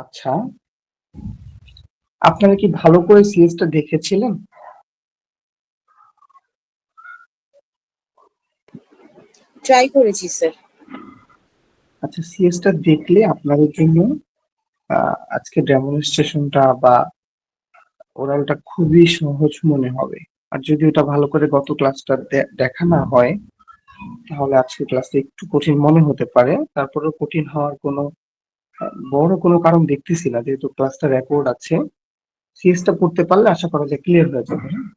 আচ্ছা, আপনারা কি ভালো করে সিরিজটা দেখেছিলেন? ট্রাই করেছি স্যার। আচ্ছা, সিরিজটা দেখলে আপনাদের জন্য আজকে ডেমনস্ট্রেশনটা বা ওরালটা খুবই সহজ মনে হবে। আর যদি ওটা ভালো করে গত ক্লাসটা দেখা না হয়, তাহলে আজকে ক্লাসটা একটু কঠিন মনে হতে পারে। তারপরেও কঠিন হওয়ার কোনো বড় কোনো কারণ দেখতেছি না, যেহেতু ক্লাসটা রেকর্ড আছে। সিরিজটা পড়তে পারলে আশা করা যায় ক্লিয়ার হয়ে যাবে। হ্যাঁ?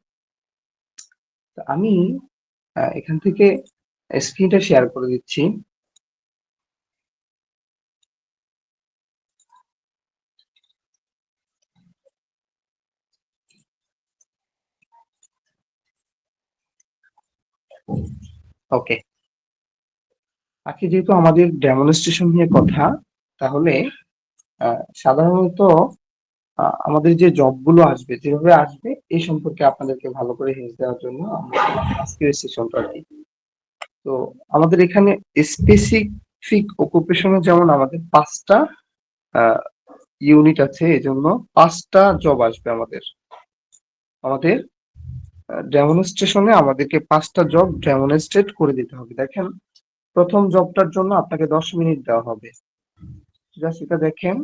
তো আমি এখান থেকে স্ক্রিনটা শেয়ার করে দিচ্ছি। ওকে, আজকে যেহেতু আমাদের ডেমনস্ট্রেশন নিয়ে কথা, তাহলে সাধারণত আমাদের যে জবগুলো আসবে, যেভাবে আসবে এই সম্পর্কে আপনাদেরকে ভালো করে হেল্প দেওয়ার জন্য আমরা আজকের সেশনটা আর কি। তো আমাদের এখানে স্পেসিফিক অকুপেশনে যেমন আমাদের 5টা ইউনিট আছে, এজন্য 5টা জব আসবে আমাদের আমাদের ডেমনস্ট্রেশনে আমাদেরকে 5টা জব ডেমনস্ট্রেট করে দিতে হবে। দেখেন, প্রথম জবটার জন্য আপনাকে 10 মিনিট দেওয়া হবে। জাস্ট এটা দেখেন।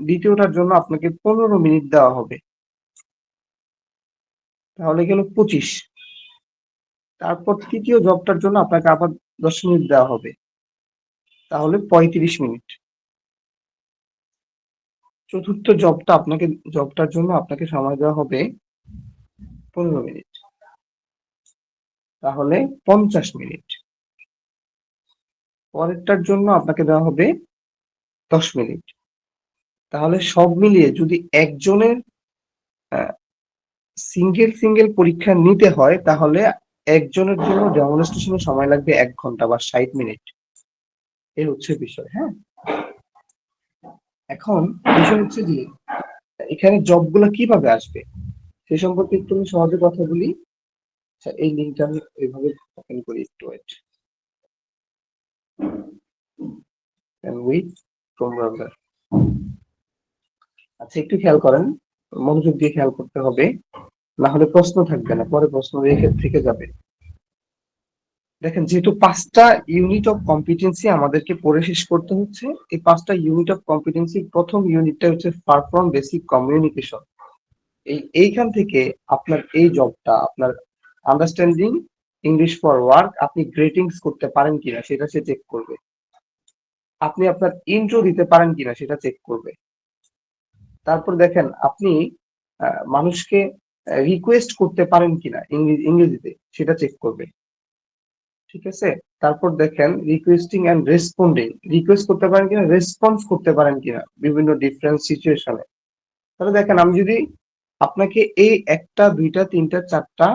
দ্বিতীয়টার জন্য আপনাকে 15 মিনিট দেওয়া হবে, তাহলে গেল 25। তারপর তৃতীয় জবটার জন্য আপনাকে আবার 10 মিনিট দেওয়া হবে, তাহলে 35 মিনিট। চতুর্থ জবটার জন্য আপনাকে সময় দেওয়া হবে 15 মিনিট, তাহলে 50 মিনিট। পরেরটার জন্য আপনাকে দেওয়া হবে 10 মিনিট। তাহলে সব মিলিয়ে যদি একজনের সিঙ্গেল পরীক্ষা নিতে হয়, তাহলে একজনের জন্য ডেমনস্ট্রেশনের সময় লাগবে 1 ঘন্টা বা 60 মিনিট। এই হচ্ছে বিষয়। হ্যাঁ, এখন বিষয় হচ্ছে যে এখানে জবগুলো কিভাবে আসবে সে সম্পর্কে একটু আমি সহজে কথা বলি। আচ্ছা, এই লিঙ্কটা আমি এইভাবে ওপেন করি, একটু wait and with Chrome browser. আচ্ছা, একটু খেয়াল করেন, মনোযোগ দিয়ে খেয়াল করতে হবে, না হলে প্রশ্ন থাকবে না, পরে প্রশ্ন রেখে থেকে যাবে। দেখেন, যেহেতু 5টা ইউনিট অফ কম্পিটেন্সি আমাদেরকে পড়ে শেষ করতে হচ্ছে, এই 5টা ইউনিট অফ কম্পিটেন্সি প্রথম ইউনিটটা হচ্ছে পারফর্ম বেসিক কমিউনিকেশন। এইখান থেকে আপনার এই জবটা, আপনার আন্ডারস্ট্যান্ডিং ইংলিশ ফর ওয়ার্ক, আপনি গ্রেটিংস করতে পারেন কিনা সেটা সে চেক করবে। আপনি আপনার ইন্ট্রো দিতে পারেন কিনা সেটা চেক করবে। তারপর দেখেন, আপনি মানুষকে রিকোয়েস্ট করতে পারেন কিনা ইংরেজিতে, সেটা চেক করবে। ঠিক আছে? তারপর দেখেন, রিকোয়েস্টিং এন্ড রেসপন্ডিং, রিকোয়েস্ট করতে পারেন কিনা, রেসপন্স করতে পারেন কিনা বিভিন্ন ডিফারেন্ট সিচুয়েশনে। তাহলে দেখেন, আমি যদি আপনাকে এই একটা দুইটা তিনটা চারটা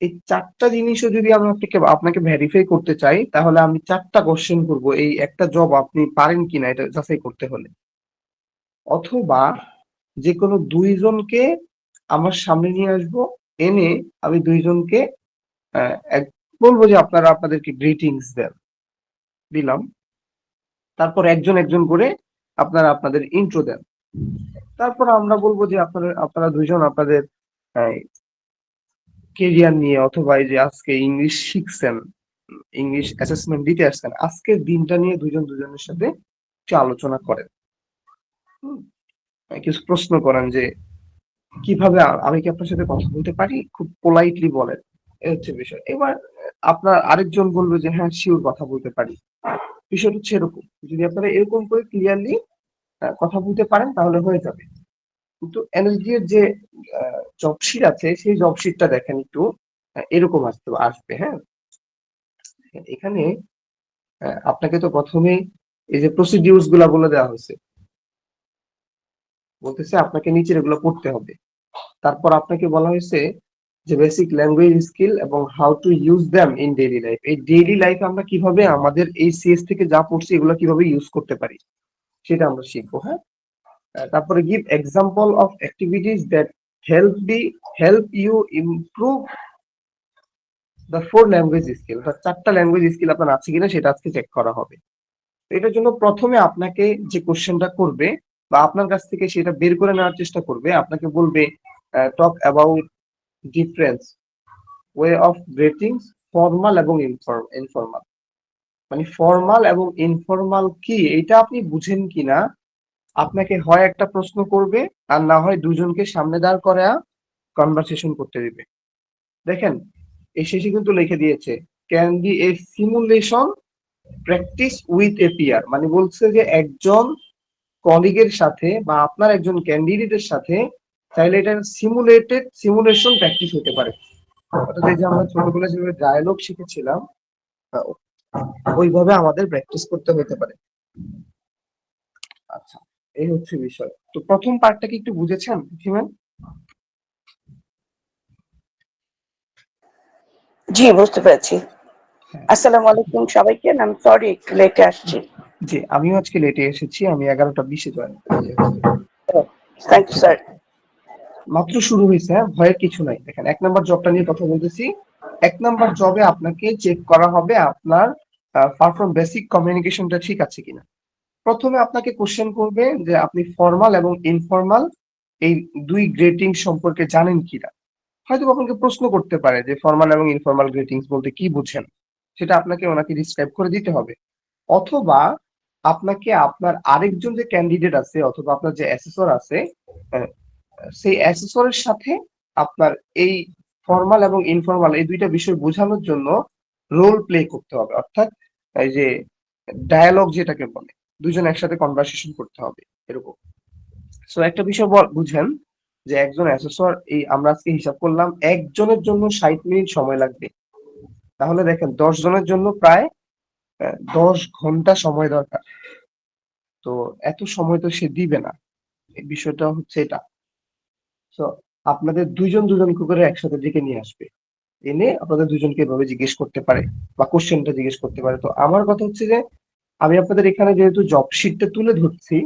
এই চারটা জিনিসও যদি আমি আপনাকে ভেরিফাই করতে চাই, তাহলে আমি 4টা কোশ্চেন করব এই একটা জব আপনি পারেন কিনা এটা যাচাই করতে হলে। অথবা যে কোনো দুইজনকে আমার সামনে নিয়ে আসবো, এনে আমি দুইজনকে বলবো যে আপনারা আপনাদেরকে গ্রিটিংস দিলাম। তারপর একজন একজন করে আপনারা আপনাদের ইন্ট্রো দেন। তারপর আমরা বলবো যে আপনারা দুইজন আপনাদের কেরিয়ার নিয়ে, অথবা এই যে আজকে ইংলিশ শিখছেন, ইংলিশ অ্যাসেসমেন্ট দিতে আসছেন, আজকের দিনটা নিয়ে দুইজন দুজনের সাথে একটু আলোচনা করেন। হুম, কিছু প্রশ্ন করেন যে কিভাবে আমি কি আপনার সাথে কথা বলতে পারি, খুব পোলাইটলি বলেন। এই হচ্ছে বিষয়। এবার আপনার আরেকজন বলবে যে হ্যাঁ, শিওর কথা বলতে পারি। বিষয়টা হচ্ছে এরকম, যদি আপনারা এরকম করে ক্লিয়ারলি কথা বলতে পারেন তাহলে হয়ে যাবে। কিন্তু এনএসডি এর যে জব শিট আছে, সেই জব শিটটা দেখেন একটু এরকম আসবে। হ্যাঁ, এখানে আপনাকে তো প্রথমেই এই যে প্রসিডিউরস গুলা বলে দেওয়া হয়েছে, বলতেছে আপনাকে নিচের এগুলো পড়তে হবে। তারপর আপনাকে বলা হয়েছে যে বেসিক ল্যাঙ্গুয়েজ স্কিল এবং how to use them in daily life. এই ডেইলি লাইফে আমরা কিভাবে আমাদের এই সিএস থেকে যা পড়ছি এগুলো কিভাবে ইউজ করতে পারি সেটা আমরা শিখবো। হ্যাঁ, তারপরে give example of activities that help you improve the 4 language skill. অর্থাৎ 4টা ল্যাঙ্গুয়েজ স্কিল আপনার আছে কিনা সেটা আজকে চেক করা হবে। এটার জন্য প্রথমে আপনাকে যে কোশ্চেনটা করবে বা আপনার কাছ থেকে সেটা বের করে নেওয়ার চেষ্টা করবে, আপনাকে বলবে talk about difference way of greetings formal এবং ইনফর্মাল। মানে ফর্মাল এবং ইনফর্মাল কি এটা আপনি বুঝেন কিনা আপনাকে হয় একটা প্রশ্ন করবে, আর না হয় দুজনকে সামনে দাঁড় করা কনভারসেশন করতে দিবে। দেখেন এই শেষে কিন্তু লিখে দিয়েছে can be a simulation practice with a peer, মানে বলছে যে একজন কলিগের সাথে বা আপনার একজন ক্যান্ডিডেটের সাথে চাইলে এটা সিমুলেশন প্র্যাকটিস হতে পারে। অর্থাৎ এই যে আমরা ছোটবেলায় যেভাবে ডায়ালগ শিখেছিলাম আহ, ওইভাবে আমাদের প্র্যাকটিস করতে হতে পারে। আচ্ছা, এই হচ্ছে বিষয়। তো প্রথম পার্টটা কি একটু বুঝেছেন হিমেন? জি, বুঝতে পেরেছি। হ্যাঁ, আসসালামু আলাইকুম সবাইকে। আমি সরি একটু লেটে আসছি। জি আমিও আজকে লেটে এসেছি, আমি 11টা 20-এ জয়েন করেছি আজকে। Thank you sir. মাত্র শুরু হয়েছে, হ্যাঁ ভয়ের কিছু নাই। দেখেন 1 নম্বর জবটা নিয়ে কথা বলতেছি। 1 নম্বর জবে আপনাকে চেক করা হবে আপনার পারফর্ম বেসিক কমিউনিকেশনটা ঠিক আছে কিনা। প্রথমে আপনাকে কোশ্চেন করবে যে আপনি ফর্মাল এবং ইনফর্মাল এই দুই গ্রেটিং সম্পর্কে জানেন কিনা। হয়তো আপনাকে প্রশ্ন করতে পারে যে ফর্মাল এবং ইনফর্মাল গ্রেটিংস বলতে কি বুঝেন, সেটা আপনাকে ওনাকে ডিসক্রাইব করে দিতে হবে। অথবা আপনাকে আপনার আরেকজন যে ক্যান্ডিডেট আছে অথবা আপনার যে অ্যাসেসর আছে আহ, সেই অ্যাসেসরের সাথে আপনার এই ফর্মাল এবং ইনফর্মাল এই দুইটা বিষয় বোঝানোর জন্য রোল প্লে করতে হবে। অর্থাৎ এই যে ডায়ালগ যেটাকে বলে, দুজন একসাথে কনভারসেশন করতে হবে এরকম। সো একটা বিষয় বুঝেন যে একজন অ্যাসেসর, এই আমরা আজকে হিসাব করলাম একজনের জন্য 60 মিনিট সময় লাগবে। তাহলে দেখেন 10 জনের জন্য প্রায় 10 ঘন্টা সময় দরকার। তো এত সময় তো সে দিবে না, এই বিষয়টা হচ্ছে এটা। তো আপনাদের দুজনকে করে একসাথে ডেকে নিয়ে আসবে, এনে আপনাদের দুজনকে এভাবে জিজ্ঞেস করতে পারে বা কোশ্চেনটা জিজ্ঞেস করতে পারে। তো আমার কথা হচ্ছে যে আমি আপনাদের এখানে যেহেতু জব শিটটা তুলে ধরছি,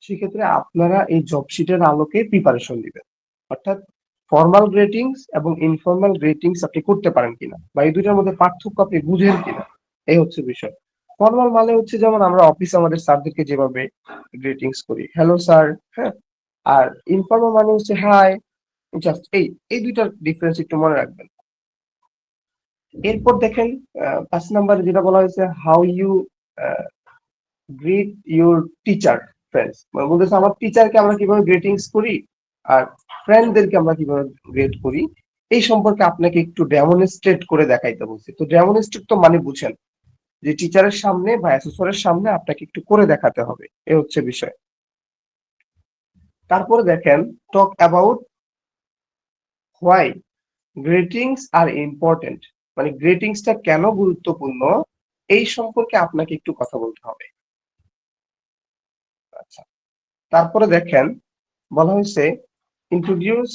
সেক্ষেত্রে আপনারা এই জব শিটের আলোকে প্রিপারেশন দিবেন। অর্থাৎ ফর্মাল গ্রেটিংস এবং ইনফর্মাল গ্রেটিংস আপনি করতে পারেন কিনা বা এই দুইটার মধ্যে পার্থক্য আপনি বুঝেন কিনা, এই হচ্ছে বিষয়। ফর্মাল মানে হচ্ছে যেমন আমরা অফিসে আমাদের স্যারদেরকে যেভাবে গ্রেটিংস করি, হ্যালো স্যার, হ্যাঁ। আর ইনফর্মাল মানে হচ্ছে হাই, জাস্ট এই দুইটার ডিফারেন্স একটু মনে রাখবেন। এরপর দেখেন 5 নম্বরে যেটা বলা হয়েছে how you greet your teacher friends, মানে বলতেছে আমার টিচারকে আমরা কিভাবে গ্রেটিংস করি আর ফ্রেন্ডদেরকে আমরা কিভাবে গ্রেট করি, এই সম্পর্কে আপনাকে একটু ডেমনস্ট্রেট করে দেখাইতে বলছি। তো ডেমনস্ট্রেট তো মানে বুঝেন যে টিচারের সামনে বা অ্যাসেসরের সামনে আপনাকে একটু করে দেখাতে হবে, এ হচ্ছে বিষয়। তারপরে দেখেন talk about why greetings are important, মানে গ্রেটিংসটা কেন গুরুত্বপূর্ণ এই সম্পর্কে আপনাকে একটু কথা বলতে হবে। আচ্ছা, তারপরে দেখেন বলা হয়েছে introduce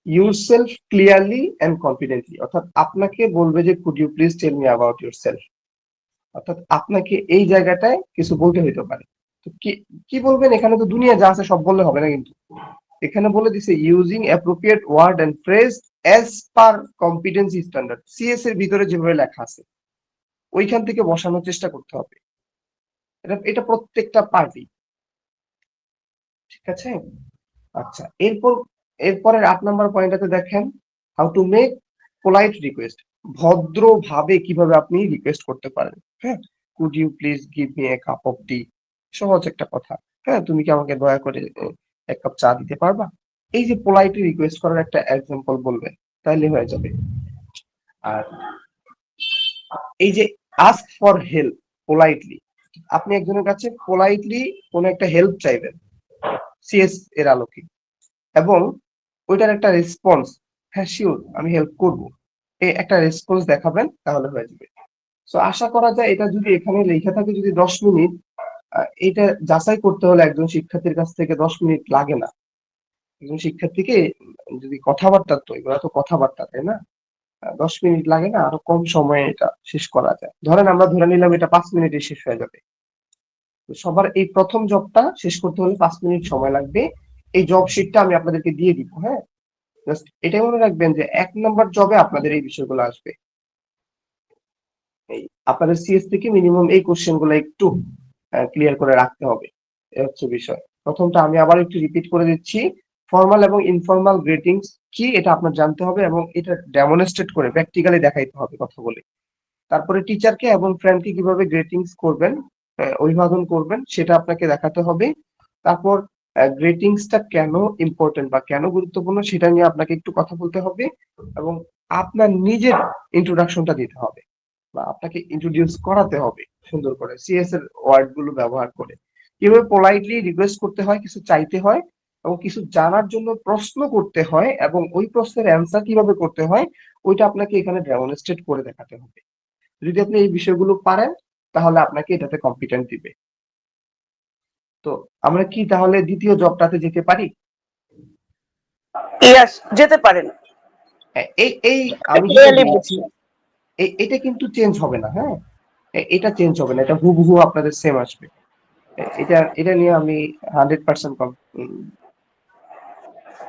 yourself clearly and confidently, অর্থাৎ আপনাকে বলবে যে could you please tell me about yourself, অর্থাৎ আপনাকে এই জায়গাটায় কিছু বলতে হইতে পারে। তো কি কি বলবেন, এখানে তো দুনিয়া যা আছে সব বললে হবে না, কিন্তু এখানে বলে দিছে using appropriate word and phrase as per competency standard, CS এর ভিতরে যেভাবে লেখা আছে ওইখান থেকে বসানোর চেষ্টা করতে হবে। এটা এটা প্রত্যেকটা পার্টি, ঠিক আছে। আচ্ছা, এরপরের 8 নম্বর পয়েন্টটাতে দেখেন how to make polite request, ভদ্রভাবে কিভাবে আপনি রিকোয়েস্ট করতে পারেন। হ্যাঁ, could you please give me a cup of tea, সহজ একটা কথা। হ্যাঁ, তুমি কি আমাকে দয়া করে 1 কাপ চা দিতে পারবা। এই যে পোলাইটলি রিকোয়েস্ট করার একটা এক্সাম্পল বলবে, তাইলে হয়ে যাবে। আর এই যে আস্ক ফর হেল্প পোলাইটলি, আপনি একজনের কাছে পোলাইটলি কোনো একটা হেল্প চাইবেন সিএস এর আলোকে, এবং ওইটার একটা রেসপন্স, হ্যাঁ শিওর আমি হেল্প করব, এই একটা রেসপন্স দেখাবেন, তাহলে হয়ে যাবে। সো আশা করা যায় এটা যদি এখানে লেখা থাকে যদি 10 মিনিট, এটা যাচাই করতে হলে একজন শিক্ষার্থীর কাছ থেকে 10 মিনিট লাগে না। একজন শিক্ষার্থীকে যদি কথাবার্তা, তো এগুলো তো কথাবার্তা তাই না, 10 মিনিট লাগে না, আরো কম সময়ে এটা শেষ করা যায়। ধরেন আমরা ধরে নিলাম এটা 5 মিনিটে শেষ হয়ে যাবে। তো সবার এই প্রথম জবটা শেষ করতে হলে 5 মিনিট সময় লাগবে। এই জব শিটটা আমি আপনাদেরকে দিয়ে দিব, হ্যাঁ। জাস্ট এটাই মনে রাখবেন যে 1 নম্বর জবে আপনাদের এই বিষয়গুলো আসবে। এই আপনাদের সিএস থেকে মিনিমাম এই কোশ্চেন গুলো একটু ক্লিয়ার করে রাখতে হবে। এ হচ্ছে বিষয়। প্রথমটা আমি আবার একটু রিপিট করে দিচ্ছি। ফর্মাল এবং ইনফর্মাল গ্রিটিংস কি এটা আপনার জানতে হবে এবং এটা ডেমনস্ট্রেট করে প্র্যাকটিক্যালি দেখাইতে হবে কথা বলে। তারপরে টিচারকে এবং ফ্রেন্ডকে কিভাবে গ্রেটিংস করবেন, অভিবাদন করবেন সেটা আপনাকে দেখাতে হবে। তারপর গ্রেটিংসটা কেন ইম্পর্টেন্ট বা কেন গুরুত্বপূর্ণ সেটা নিয়ে আপনাকে একটু কথা বলতে হবে এবং আপনার নিজের ইন্ট্রোডাকশনটা দিতে হবে বা আপনাকে ইন্ট্রোডিউস করাতে হবে সুন্দর করে সিএস এর ওয়ার্ড গুলো ব্যবহার করে। কিভাবে পোলাইটলি রিকোয়েস্ট করতে হয়, কিছু চাইতে হয় এবং কিছু জানার জন্য প্রশ্ন করতে হয় এবং ওই প্রশ্নের অ্যান্সার কিভাবে করতে হয় ওইটা আপনাকে এখানে ডেমনস্ট্রেট করে দেখাতে হবে। যদি আপনি এই বিষয়গুলো পারেন তাহলে আপনাকে এটাতে কম্পিটেন্ট দিবে। তো আমরা কি তাহলে দ্বিতীয় জবটাতে যেতে পারি? ইয়াস, যেতে পারেন। এই এই আমি যেটা ক্লিয়ারলি বলছি বুঝছি। এটা কিন্তু চেঞ্জ হবে না, হ্যাঁ? এটা চেঞ্জ হবে না, এটা হুবহু আপনাদের সেম আসবে। এটা নিয়ে আমি 100%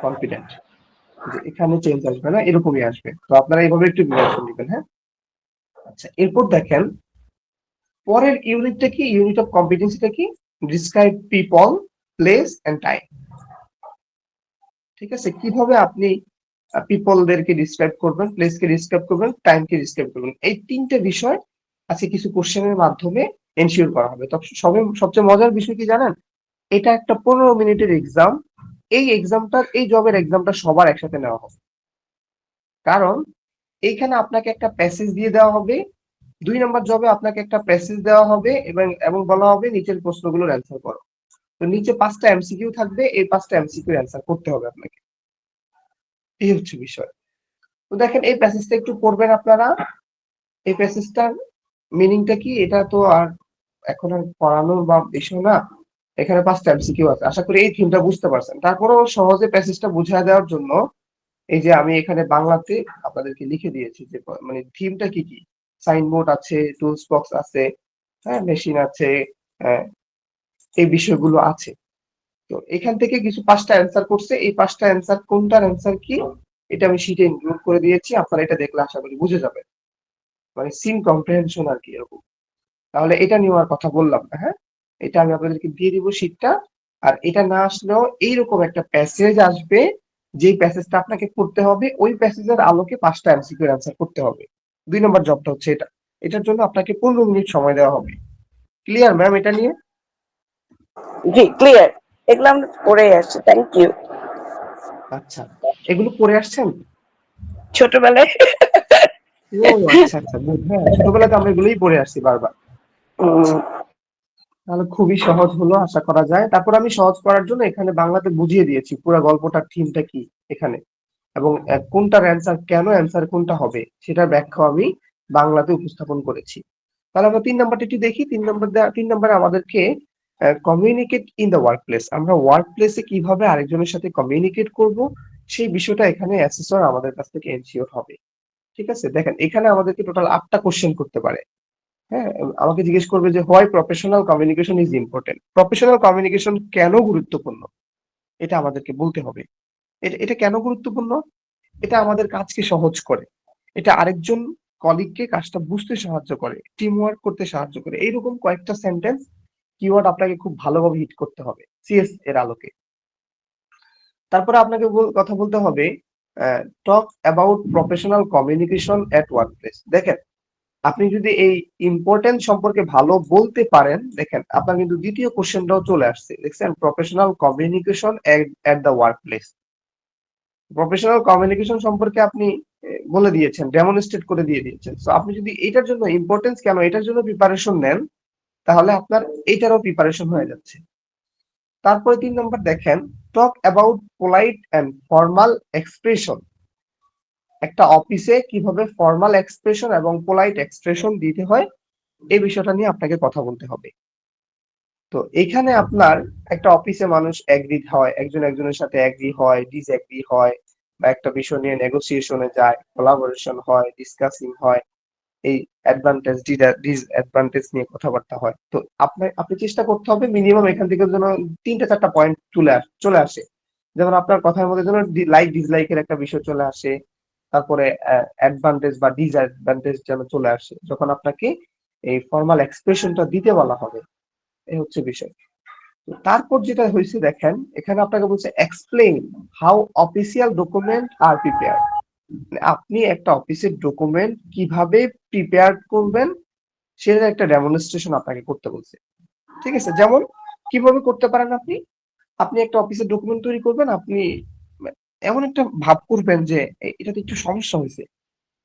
কনফিডেন্ট যে এখানে চেঞ্জ আসবে না, এরকমই আসবে। তো আপনারা এইভাবে একটু প্রিপারেশন নেবেন, হ্যাঁ? আচ্ছা, এরপর দেখেন পরের ইউনিটটা কি, ইউনিট অফ কম্পিটেন্সিটা কি? Describe people, place and time. ঠিক আছে, কিভাবে আপনি পিপলদেরকে ডিসক্রাইব করবেন, প্লেসকে ডিসক্রাইব করবেন, টাইমকে ডিসক্রাইব করবেন, এই তিনটে বিষয় আজকে কিছু কোশ্চেনের মাধ্যমে এনশিওর করা হবে। তবে সবচেয়ে মজার বিষয় কি জানেন, এটা একটা 15 মিনিটের এক্সাম। এই এক্সামটা, এই জবের এক্সামটা সবার একসাথে নেওয়া হবে, কারণ এইখানে আপনাকে একটা প্যাসেজ দিয়ে দেওয়া হবে। 2 নম্বর জবে আপনাকে একটা প্যাসেজ দেওয়া হবে এবং এবং বলা হবে নিচের প্রশ্নগুলোর অ্যান্সার করো। তো নিচে 5টা এমসিকিউ থাকবে, এই 5টা এমসিকিউ অ্যান্সার করতে হবে আপনাকে। এই হচ্ছে বিষয়। তো দেখেন এই প্যাসেজটা একটু পড়বেন আপনারা। এই প্যাসেজটার মিনিংটা কি এটা তো আর এখন আর পড়ানোর বা বিষয় না। এখানে 5টা এমসিকিউ আছে, আশা করি এই থিমটা বুঝতে পারছেন। তারপরেও সহজে প্যাসেজটা বুঝিয়ে দেওয়ার জন্য এই যে আমি এখানে বাংলাতে আপনাদেরকে লিখে দিয়েছি যে মানে থিমটা কি কি। সাইনবোর্ড আছে, টুলস বক্স আছে, হ্যাঁ, মেশিন আছে, এই বিষয়গুলো আছে। তো এখান থেকে কিছু 5টা অ্যান্সার করছে, এই 5টা অ্যান্সার কোনটার অ্যান্সার কি এটা আমি শিটে ইনক্লুড করে দিয়েছি, আপনারা এটা দেখলে আশা করি বুঝে যাবেন। মানে সিন কম্প্রিহেনশন আর কি এরকম। তাহলে এটা নিয়ে আর কথা বললাম না, হ্যাঁ? এটা আমি আপনাদেরকে দিয়ে দিব শিটটা। আর এটা না আসলেও এইরকম একটা প্যাসেজ আসবে, যে প্যাসেজটা আপনাকে পড়তে হবে, ওই প্যাসেজের আলোকে 5টা এমসিকিউ অ্যান্সার করতে হবে। 2 নম্বর জবটা হচ্ছে এটা। এটার জন্য আপনাকে 15 মিনিট সময় দেওয়া হবে। ক্লিয়ার ম্যাম এটা নিয়ে? জি, ক্লিয়ার। এগুলো আমরা পড়ে আসছি, থ্যাংক ইউ। আচ্ছা, এগুলো পড়ে আসছেন? ছোটবেলায়। ও আচ্ছা আচ্ছা, গুড। হ্যাঁ, ছোটবেলাতে আমরা এগুলোই পড়ে আসছি বারবার। উম, তাহলে খুবই সহজ হলো আশা করা যায়। তারপর আমি সহজ করার জন্য এখানে বাংলাতে বুঝিয়ে দিয়েছি পুরো গল্পটার থিমটা কি এখানে, এবং কোনটার অ্যান্সার, কেন অ্যান্সার কোনটা হবে সেটার ব্যাখ্যা আমি বাংলাতে উপস্থাপন করেছি। তাহলে আমরা 3 নম্বরটা একটু দেখি। 3 নম্বরে আমাদেরকে communicate in the work place. আমরা ওয়ার্ক প্লেসে কিভাবে আরেকজনের সাথে কমিউনিকেট করব সেই বিষয়টা এখানে অ্যাসেসর আমাদের কাছ থেকে এনশিওর হবে। ঠিক আছে, দেখেন এখানে আমাদেরকে টোটাল 8টা কোশ্চেন করতে পারে। হ্যাঁ, আমাকে জিজ্ঞেস করবে যে why professional communication is important. Professional communication কেন গুরুত্বপূর্ণ এটা আমাদেরকে বলতে হবে। এটা এটা কেন গুরুত্বপূর্ণ? এটা আমাদের কাজকে সহজ করে, এটা আরেকজন কলিগকে কাজটা বুঝতে সাহায্য করে, টিম ওয়ার্ক করতে সাহায্য করে। এইরকম কয়েকটা সেন্টেন্স কিওয়ার্ড আপনাকে খুব ভালোভাবে হিট করতে হবে সিএস এর আলোকে। তারপরে আপনাকে কথা বলতে হবে talk about professional communication at work place. দেখেন আপনি যদি এই ইম্পর্টেন্স সম্পর্কে ভালো বলতে পারেন, দেখেন আপনার কিন্তু দ্বিতীয় কোশ্চেনটাও চলে আসছে, দেখছেন? Professional communication at the work place. Professional communication সম্পর্কে আপনি বলে দিয়েছেন, ডেমনস্ট্রেট করে দিয়ে দিয়েছেন। তো আপনি যদি এটার জন্য ইম্পর্টেন্স কেন এটার জন্য প্রিপারেশন নেন তাহলে আপনার এইটারও প্রিপারেশন হয়ে যাচ্ছে। তারপরে 3 নম্বর দেখেন talk about polite and formal expression. একটা অফিসে কিভাবে ফর্মাল এক্সপ্রেশন এবং পোলাইট এক্সপ্রেশন দিতে হয় এই বিষয়টা নিয়ে আপনাকে কথা বলতে হবে। তো এখানে আপনার একটা অফিসে মানুষ এগ্রি হয়, একজন একজনের সাথে এগ্রি হয়, ডিসএগ্রি হয়, বা একটা বিষয় নিয়ে নেগোসিয়েশনে যায়, কোলাবোরেশন হয়, ডিসকাসিং হয়, এই অ্যাডভান্টেজ ডিসঅ্যাডভান্টেজ নিয়ে কথাবার্তা হয়। তো আপনি চেষ্টা করতে হবে মিনিমাম এখান থেকে যেন 3টা 4টা পয়েন্ট চলে আসে। যেমন আপনার কথার মধ্যে যেন লাইক ডিসলাইকের একটা বিষয় চলে আসে, তারপরে অ্যাডভান্টেজ বা ডিসঅ্যাডভান্টেজ যেন চলে আসে যখন আপনাকে এই ফর্মাল এক্সপ্রেশনটা দিতে বলা হবে। এই হচ্ছে বিষয়। তো তারপর যেটা হয়েছে দেখেন, এখানে আপনাকে বলছে explain how official document are prepare. আপনি একটা অফিসের ডকুমেন্ট কিভাবে প্রিপেয়ার করবেন সেটার একটা ডেমনস্ট্রেশন আপনাকে করতে বলছে। ঠিক আছে, যেমন কিভাবে করতে পারেন আপনি, আপনি একটা অফিসের ডকুমেন্ট তৈরি করবেন, আপনি এমন একটা ভাব করবেন যে এটাতে একটু সমস্যা হয়েছে,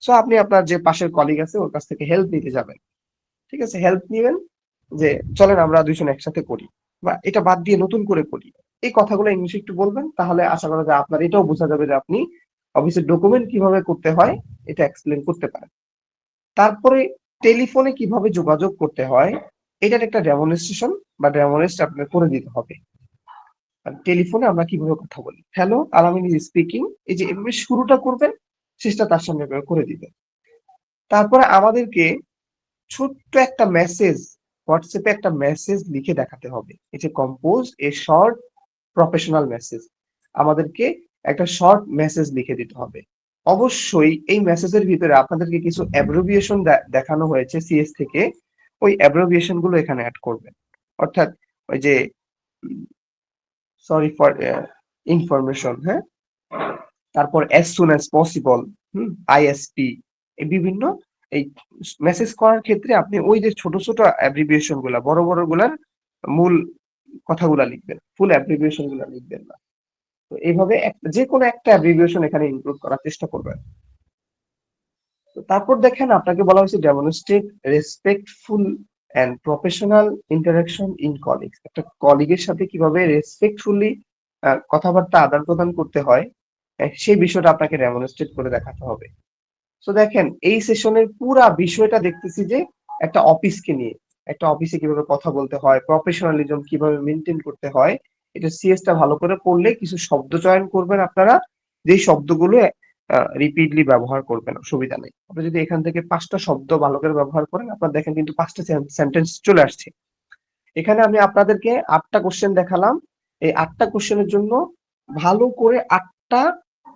সো আপনি আপনার যে পাশের কলিগ আছে ওর কাছ থেকে হেল্প নিতে যাবেন। ঠিক আছে, হেল্প নিবেন যে চলেন আমরা দুইজন একসাথে করি, বা এটা বাদ দিয়ে নতুন করে করি। এই কথাগুলো ইংলিশে একটু বলবেন, তাহলে আশা করা যায় আপনার এটাও বোঝা যাবে যে আপনি অফিসের ডকুমেন্ট কিভাবে করতে হয় এটা এক্সপ্লেন করতে পারেন। তারপরে টেলিফোনে কিভাবে যোগাযোগ করতে হয় এটার একটা ডেমনস্ট্রেশন বা ডেমনস্ট্রেট আপনার করে দিতে হবে। টেলিফোনে আমরা কিভাবে কথা বলি, হ্যালো আলামিন ইজ স্পিকিং, এই যে এভাবে শুরুটা করবেন, শেষটা তার সামনে এভাবে করে দিবেন। তারপরে আমাদেরকে ছোট্ট একটা মেসেজ, হোয়াটসঅ্যাপে একটা মেসেজ লিখে দেখাতে হবে। এই যে compose a short professional message, আমাদেরকে একটা শর্ট মেসেজ লিখে দিতে হবে। অবশ্যই এই মেসেজের ভিতরে আপনাদেরকে কিছু অ্যাব্রিভিয়েশন দেখানো হয়েছে সিএস থেকে, ওই অ্যাব্রিভিয়েশন গুলো এখানে অ্যাড করবেন। অর্থাৎ ওই যে সরি ফর ইনফরমেশন, হ্যাঁ, তারপর as soon as possible, ISP, এই বিভিন্ন এই মেসেজ করার ক্ষেত্রে আপনি ওই যে ছোট ছোট অ্যাব্রিভিয়েশন গুলা, বড় বড় গুলার মূল কথাগুলা লিখবেন, ফুল অ্যাব্রিভিয়েশন গুলা লিখবেন না। তো এইভাবে যে কোনো একটা অ্যাব্রিভিয়েশন এখানে ইনক্লুড করার চেষ্টা করবেন। তো তারপর দেখেন আপনাকে বলা হয়েছে demonstrate respectful and professional interaction in colleagues. একটা কলিগের সাথে কিভাবে রেসপেক্টফুলি কথাবার্তা আদান প্রদান করতে হয় সেই বিষয়টা আপনাকে ডেমনস্ট্রেট করে দেখাতে হবে। তো দেখেন এই সেশনের পুরা বিষয়টা দেখতেছি যে একটা অফিসকে নিয়ে, একটা অফিসে কিভাবে কথা বলতে হয়, প্রফেশনালিজম কিভাবে মেনটেন করতে হয়, এটা সিএসটা ভালো করে পড়লে কিছু শব্দ চয়ন করবেন আপনারা, যেই শব্দগুলো রিপিটলি ব্যবহার করবেন, অসুবিধা নেই। আপনি যদি এখান থেকে 5টা শব্দ ভালো করে ব্যবহার করেন, আপনার দেখেন কিন্তু 5টা সেন্টেন্স চলে আসছে। এখানে আমি আপনাদেরকে 8টা কোশ্চেন দেখালাম, এই 8টা কোশ্চেনের জন্য ভালো করে 8টা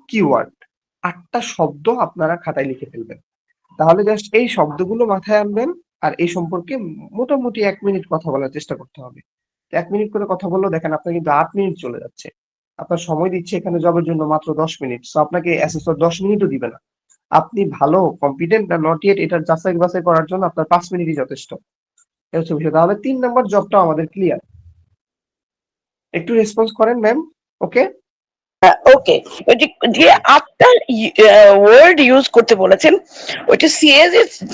কিওয়ার্ড, 8টা শব্দ আপনারা খাতায় লিখে ফেলবেন। তাহলে জাস্ট এই শব্দগুলো মাথায় আনবেন, আর এই সম্পর্কে মোটামুটি 1 মিনিট কথা বলার চেষ্টা করতে হবে। 1 মিনিট করে কথা বললেও দেখেন আপনার কিন্তু 8 মিনিট চলে যাচ্ছে। আপনার সময় দিচ্ছে এখানে জবের জন্য মাত্র 10 মিনিট, সো আপনাকে অ্যাসেসর 10 মিনিটও দিবে না। আপনি ভালো কম্পিটেন্ট না নট ইয়েট এটার যাচাই বাছাই করার জন্য আপনার 5 মিনিটই যথেষ্ট। এটা হচ্ছে বিষয়। তাহলে 3 নম্বর জবটাও আমাদের ক্লিয়ার। একটু রেসপন্স করেন ম্যাম। ওকে, ওকে, ওই যে 8টা ওয়ার্ড ইউজ করতে বলেছেন, ওইটা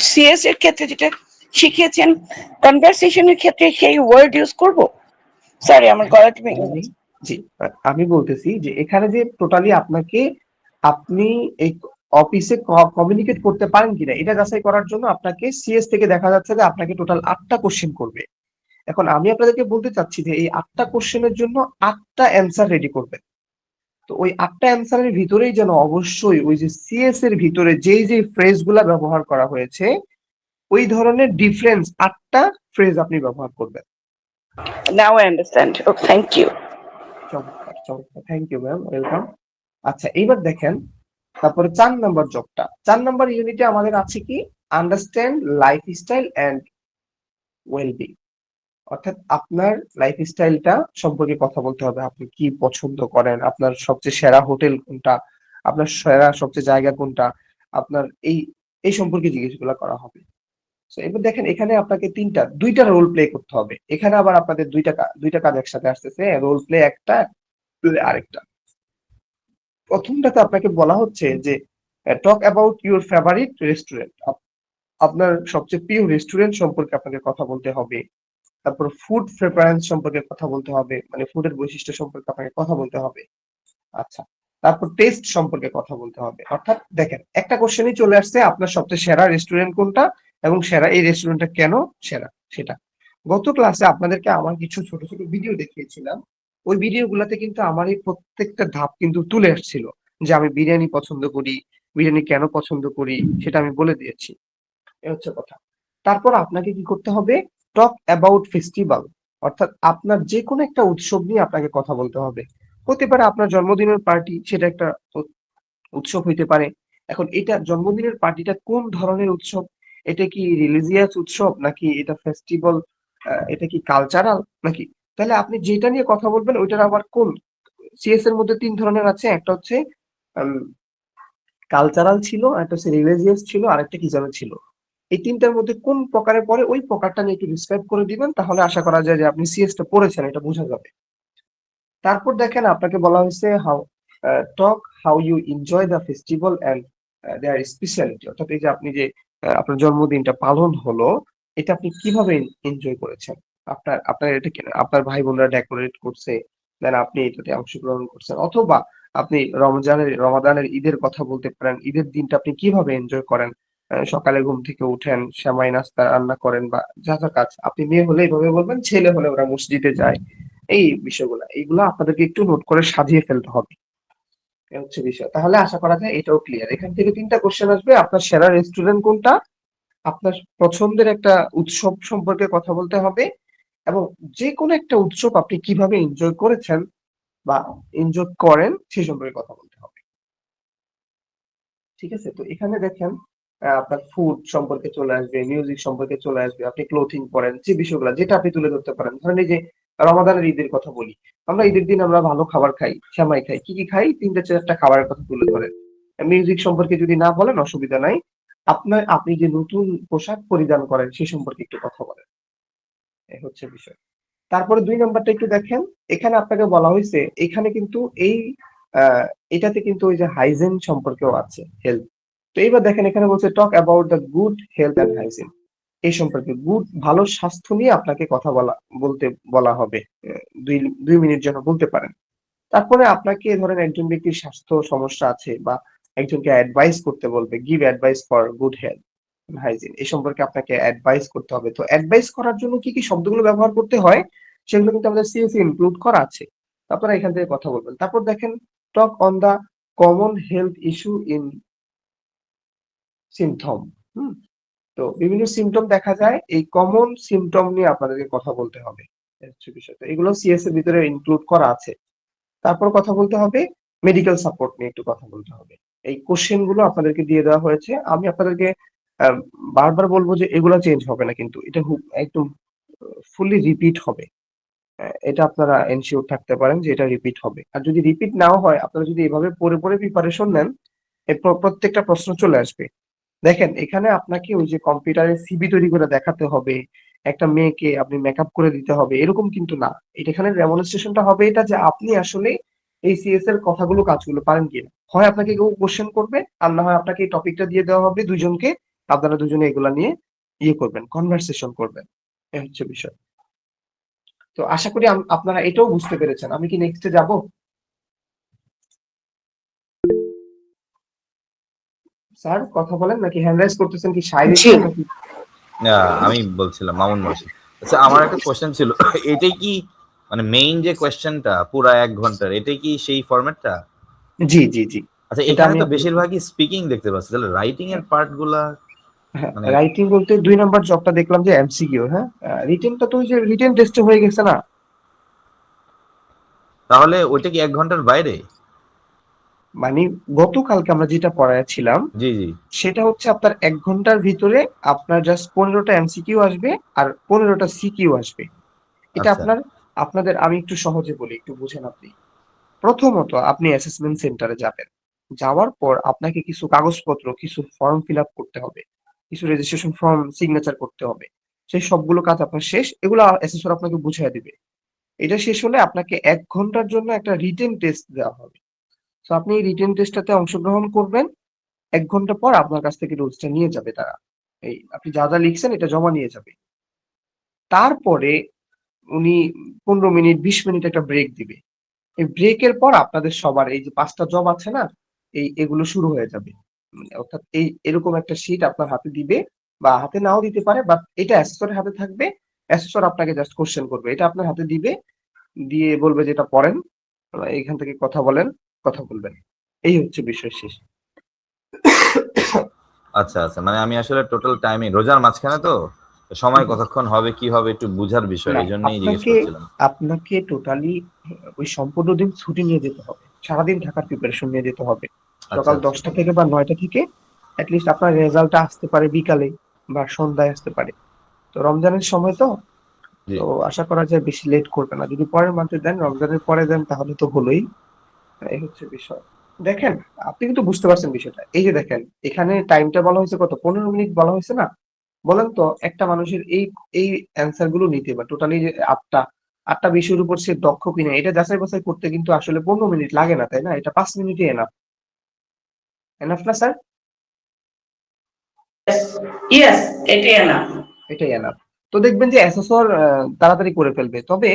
সিএস এর ক্ষেত্রে যেটা শিখিয়েছেন কনভারসেশনের ক্ষেত্রে সেই ওয়ার্ড ইউজ করব। সরি, আমার গলাটা ভেঙে আমি গেছে। জি আমি বলতেছি যে এখানে যে টোটালি আপনাকে, আপনি এই অফিসে কমিউনিকেট করতে পারেন কিনা এটা যাচাই করার জন্য আপনাকে সিএস থেকে দেখা যাচ্ছে যে আপনাকে টোটাল 8টা কোশ্চেন করবে। এখন আমি আপনাদেরকে বলতে চাচ্ছি যে এই 8টা কোশ্চেনের জন্য 8টা অ্যান্সার রেডি করবেন। তো ওই 8টা অ্যান্সারের ভিতরেই যেন অবশ্যই ওই যে সিএস এর ভিতরে যেই যে ফ্রেজ গুলা ব্যবহার করা হয়েছে ওই ধরনের ডিফারেন্স 8টা ফ্রেজ আপনি ব্যবহার করবেন। Now I understand. ও, থ্যাংক ইউ। চমৎকার চমৎকার, থ্যাংক ইউ ম্যাম, ওয়েলকাম। আচ্ছা এইবার দেখেন, তারপরে 4 নম্বর জবটা, 4 নম্বর ইউনিটে আমাদের আছে কি, আন্ডারস্ট্যান্ড লাইফস্টাইল এন্ড ওয়েলবিং। অর্থাৎ আপনার লাইফস্টাইলটা সম্পর্কে কথা বলতে হবে, আপনি কি পছন্দ করেন, আপনার সবচেয়ে সেরা হোটেল কোনটা, আপনার সেরা সবচেয়ে জায়গা কোনটা, আপনার এই এই সম্পর্কে জিজ্ঞেসগুলো করা হবে। তো এবার দেখেন এখানে আপনাকে দুইটা রোল প্লে করতে হবে। এখানে আবার আপনাদের দুইটা কাজ একসাথে আসতেছে, রোল প্লে একটা, প্লে আরেকটা। প্রথমটাতে আপনাকে বলা হচ্ছে যে talk about your favourite restaurant, আপনার সবচেয়ে প্রিয় রেস্টুরেন্ট সম্পর্কে আপনাকে কথা বলতে হবে। তারপর ফুড প্রেফারেন্স সম্পর্কে কথা বলতে হবে, মানে ফুডের বৈশিষ্ট্য সম্পর্কে আপনাকে কথা বলতে হবে। আচ্ছা, তারপর টেস্ট সম্পর্কে কথা বলতে হবে। অর্থাৎ দেখেন একটা কোশ্চেনই চলে আসছে, আপনার সবচেয়ে সেরা রেস্টুরেন্ট কোনটা এবং সেরা এই রেস্টুরেন্টটা কেন সেরা সেটা। গত ক্লাসে আপনাদেরকে আমার কিছু ছোট ছোট ভিডিও দেখিয়েছিলাম, ওই ভিডিও গুলাতে কিন্তু আমার এই প্রত্যেকটা ধাপ কিন্তু তুলে আসছিল, যে আমি বিরিয়ানি পছন্দ করি, বিরিয়ানি কেন পছন্দ করি সেটা আমি বলে দিয়েছি। এ হচ্ছে কথা। তারপর আপনাকে কি করতে হবে, টক অ্যাবাউট ফেস্টিভ্যাল, অর্থাৎ আপনার যে কোনো একটা উৎসব নিয়ে আপনাকে কথা বলতে হবে। হতে পারে আপনার জন্মদিনের পার্টি, সেটা একটা উৎসব হইতে পারে। এখন এটা জন্মদিনের পার্টিটা কোন ধরনের উৎসব, এটা কি রিলিজিয়াস উৎসব নাকি এটা ফেস্টিভ্যাল, এটা কি কালচারাল নাকি? তাহলে আপনি যেটা নিয়ে কথা বলবেন ওইটার আবার কোন সিএস এর মধ্যে ৩ ধরনের আছে। একটা হচ্ছে কালচারাল ছিল, একটা হচ্ছে রিলিজিয়াস ছিল, আরেকটা কি যেন ছিল। এই ৩ টার মধ্যে কোন প্রকারে পড়ে ওই প্রকারটা নিয়ে একটু ডিসক্রাইব করে দিবেন, তাহলে আশা করা যায় যে আপনি সিএস টা পড়েছেন এটা বোঝা যাবে। তারপর দেখেন আপনাকে বলা হয়েছে talk how you enjoy the festival and their speciality, অর্থাৎ এই যে আপনি যে আপনার জন্মদিনটা পালন হলো এটা আপনি কিভাবে এনজয় করেছেন। আপনার আপনার এটা আপনার ভাই বোনরা ডেকোরেট করছে, দেন আপনি এটাতে অংশগ্রহণ করছেন, অথবা আপনি রমাদানের ঈদের কথা বলতে পারেন। ঈদের দিনটা আপনি কিভাবে এনজয় করেন। সকালে ঘুম থেকে উঠেন, সেমাই নাস্তা রান্না করেন, বা যা যা কাজ। আপনি মেয়ে হলে এইভাবে বলবেন, ছেলে হলে ওরা মসজিদে যায়। এই বিষয়গুলা এইগুলা আপনাদেরকে একটু নোট করে সাজিয়ে ফেলতে হবে। এ হচ্ছে বিষয়। তাহলে আশা করা যায় এটাও ক্লিয়ার। এখান থেকে ৩টা কোশ্চেন আসবে। আপনার সেরা রেস্টুরেন্ট কোনটা? আপনার পছন্দের একটা উৎসব সম্পর্কে কথা বলতে হবে, এবং যেকোনো একটা উৎসব আপনি কিভাবে এনজয় করেছেন বা এনজয় করেন সেই সম্পর্কে কথা বলতে হবে। ঠিক আছে? তো এখানে দেখেন আপনার ফুড সম্পর্কে চলে আসবে, মিউজিক সম্পর্কে চলে আসবে, আপনি ক্লোথিং পরেন, যে বিষয়গুলো যেটা আপনি তুলে ধরতে পারেন। ধরেন এই যে রমাদানের ঈদের কথা বলি, আমরা ঈদের দিন আমরা ভালো খাবার খাই, সেমাই খাই, কি কি খাই, ৩টা ৪টা খাবারের কথা তুলে ধরেন। মিউজিক সম্পর্কে যদি না বলেন অসুবিধা নাই, আপনি যে নতুন পোশাক পরিধান করেন সে সম্পর্কে একটু কথা বলেন। এই হচ্ছে বিষয়। তারপরে ২ নাম্বারটা একটু দেখেন। এখানে আপনাকে বলা হয়েছে, এখানে কিন্তু এই এটাতে কিন্তু ওই যে হাইজিন সম্পর্কেও আছে, হেলথ। তো এইবার দেখেন এখানে বলছে talk about the good health and hygiene. এই সম্পর্কে ভালো স্বাস্থ্য নিয়ে আপনাকে কথা বলতে বলা হবে। ২ মিনিট যেন বলতে পারেন। তারপরে আপনাকে ধরেন একজন ব্যক্তির স্বাস্থ্য সমস্যা আছে বা একজনকে অ্যাডভাইস করতে বলবে, give advice for good health hygiene, এই সম্পর্কে আপনাকে অ্যাডভাইস করতে হবে। তো অ্যাডভাইস করার জন্য কি কি শব্দগুলো ব্যবহার করতে হয় সেগুলো কিন্তু আমাদের সিএসি ইনক্লুড করা আছে। আপনারা এখান থেকে কথা বলবেন। তারপর দেখেন talk on the common health issue in symptom. হুম, তো বিভিন্ন সিমটম দেখা যায়, এই কমন সিমটম নিয়ে আপনাদেরকে কথা বলতে হবে। এই হচ্ছে বিষয়। তো এগুলো সিএস এর ভিতরে ইনক্লুড করা আছে। তারপর কথা বলতে হবে মেডিকেল সাপোর্ট নিয়ে একটু কথা বলতে হবে। এই কোশ্চেন গুলো আপনাদেরকে দিয়ে দেওয়া হয়েছে। আমি আপনাদেরকে আহ, বারবার বলবো যে এগুলো চেঞ্জ হবে না, কিন্তু এটা একদম ফুললি রিপিট হবে। এটা আপনারা এনশিওর থাকতে পারেন যে এটা রিপিট হবে। আর যদি রিপিট নাও হয়, আপনারা যদি এভাবে পড়ে পড়ে প্রিপারেশন নেন, প্রত্যেকটা প্রশ্ন চলে আসবে। দেখেন এখানে আপনাকে ওই যে কম্পিউটারে সিভি তৈরি করে দেখাতে হবে, একটা মেয়েকে আপনি মেকআপ করে দিতে হবে, এরকম কিন্তু না। এটা এখানে ডেমনস্ট্রেশনটা হবে এটা যে আপনি আসলে এই সিএস এর কথাগুলো কাজগুলো পারেন কিনা। হয় আপনাকে কেউ কোশ্চেন করবে, আর না হয় আপনাকে এই টপিকটা দিয়ে দেওয়া হবে দুইজনকে, আপনারা দুজনে এগুলা নিয়ে করবেন, কনভারসেশন করবেন। এই হচ্ছে বিষয়। তো আশা করি আপনারা এটাও বুঝতে পেরেছেন। আমি কি নেক্সটে যাব? স্যার কথা বলেন, নাকি হ্যান্ড রাইজ করতেছেন, কি সায় জি। দিচ্ছেন নাকি? আমি বলছিলাম মামুন বলছি। আচ্ছা, আমার একটা কোশ্চেন ছিল। এটাই কি মানে মেইন যে কোশ্চেনটা পুরা ১ ঘন্টার, এটাই কি সেই ফরম্যাটটা? জি জি জি, আচ্ছা, এটা এখানে আমি তো আপনাকে। বেশিরভাগই স্পিকিং দেখতে পাচ্ছি, তাহলে রাইটিং এর পার্ট গুলা হ্যাঁ, মানে রাইটিং বলতে ২ নাম্বার জবটা দেখলাম যে এমসিকিউ। হ্যাঁ, রিটেনটা তো ওই যে রিটেন টেস্টে হয়ে গেছে না। তাহলে ওইটা কি ১ ঘন্টার বাইরে? মানে গতকালকে আমরা যেটা পড়াচ্ছিলাম জি জি। সেটা হচ্ছে আপনার ১ ঘন্টার ভিতরে আপনার জাস্ট ১৫টা এমসিকিউ আসবে আর ১৫টা সিকিউ আসবে। এটা আচ্ছা আপনাদের আমি একটু সহজে বলি, একটু বুঝেন আপনি। প্রথমত আপনি অ্যাসেসমেন্ট সেন্টারে যাবেন। যাওয়ার পর আপনাকে কিছু কাগজপত্র, কিছু ফর্ম ফিল আপ করতে হবে, কিছু রেজিস্ট্রেশন ফর্ম সিগনেচার করতে হবে। সেই সবগুলো কাজ আপনার শেষ, এগুলো অ্যাসেসর আপনাকে বুঝিয়ে দিবে। এটা শেষ হলে আপনাকে ১ ঘন্টার জন্য একটা রিটেন টেস্ট দেওয়া হবে। তো আপনি এই রিটেন টেস্টটাতে অংশগ্রহণ করবেন। ১ ঘন্টা পর আপনার কাছ থেকে রোজটা নিয়ে যাবে তারা। এই আপনি যা যা লিখছেন এটা জমা নিয়ে যাবে। তারপরে উনি ১৫ মিনিট ২০ মিনিট একটা ব্রেক দিবে। এই ব্রেকের পর আপনাদের সবার এই যে ৫টা জব আছে না, এগুলো শুরু হয়ে যাবে। অর্থাৎ এরকম একটা শীট আপনার হাতে দিবে, বা হাতে নাও দিতে পারে, বাট এটা অ্যাসেসরের হাতে থাকবে। অ্যাসেসর আপনাকে জাস্ট কোশ্চেন করবে, এটা আপনার হাতে দিবে, দিয়ে বলবে যে এটা পড়েন, এখান থেকে কথা বলেন, কথা বলবেন। এই হচ্ছে বিষয় শেষ। আচ্ছা আচ্ছা, মানে আমি আসলে টোটাল টাইমিং রোজার মাঝখানে তো, তো সময় কতক্ষণ হবে কি হবে একটু বুঝার বিষয়, না, এই জন্যই জিজ্ঞেস আপনাকে করছিলাম। আপনাকে টোটালি ওই সম্পূর্ণ দিন ছুটি নিয়ে যেতে হবে। সারাদিন থাকার প্রিপারেশন নিয়ে যেতে হবে। আচ্ছা সকাল আচ্ছা। ১০টা থেকে বা ৯টা থেকে লিস্ট আপনার রেজাল্টটা আসতে পারে বিকালে বা সন্ধ্যায় আসতে পারে। তো রমজানের সময় তো জি। তো আশা করা যায় বেশি লেট করবে না। যদি পরের মান্থে দেন, রমজানের পরে দেন তাহলে তো হলোই। এই হচ্ছে বিষয়। দেখেন, আপনি কিন্তু বুঝতে পারছেন বিষয়টা। এই যে দেখেন, এখানে টাইমটা বলা হয়েছে কত? 15 মিনিট বলা হয়েছে না? বলেন তো একটা মানুষের এই অ্যান্সার গুলো নিতে বা টোটালি যে আটটা বিষয়ের উপর সে দক্ষ কিনা এটা যাচাই বাছাই করতে কিন্তু আসলে 15 মিনিট লাগে না, তাই না? এটা 5 মিনিটই এনাফ। এনাফ না স্যার? ইয়েস, এটাই না। এটাই এনাফ। তো দেখবেন যে অ্যাসেসর তাড়াতাড়ি করে ফেলবে। তবে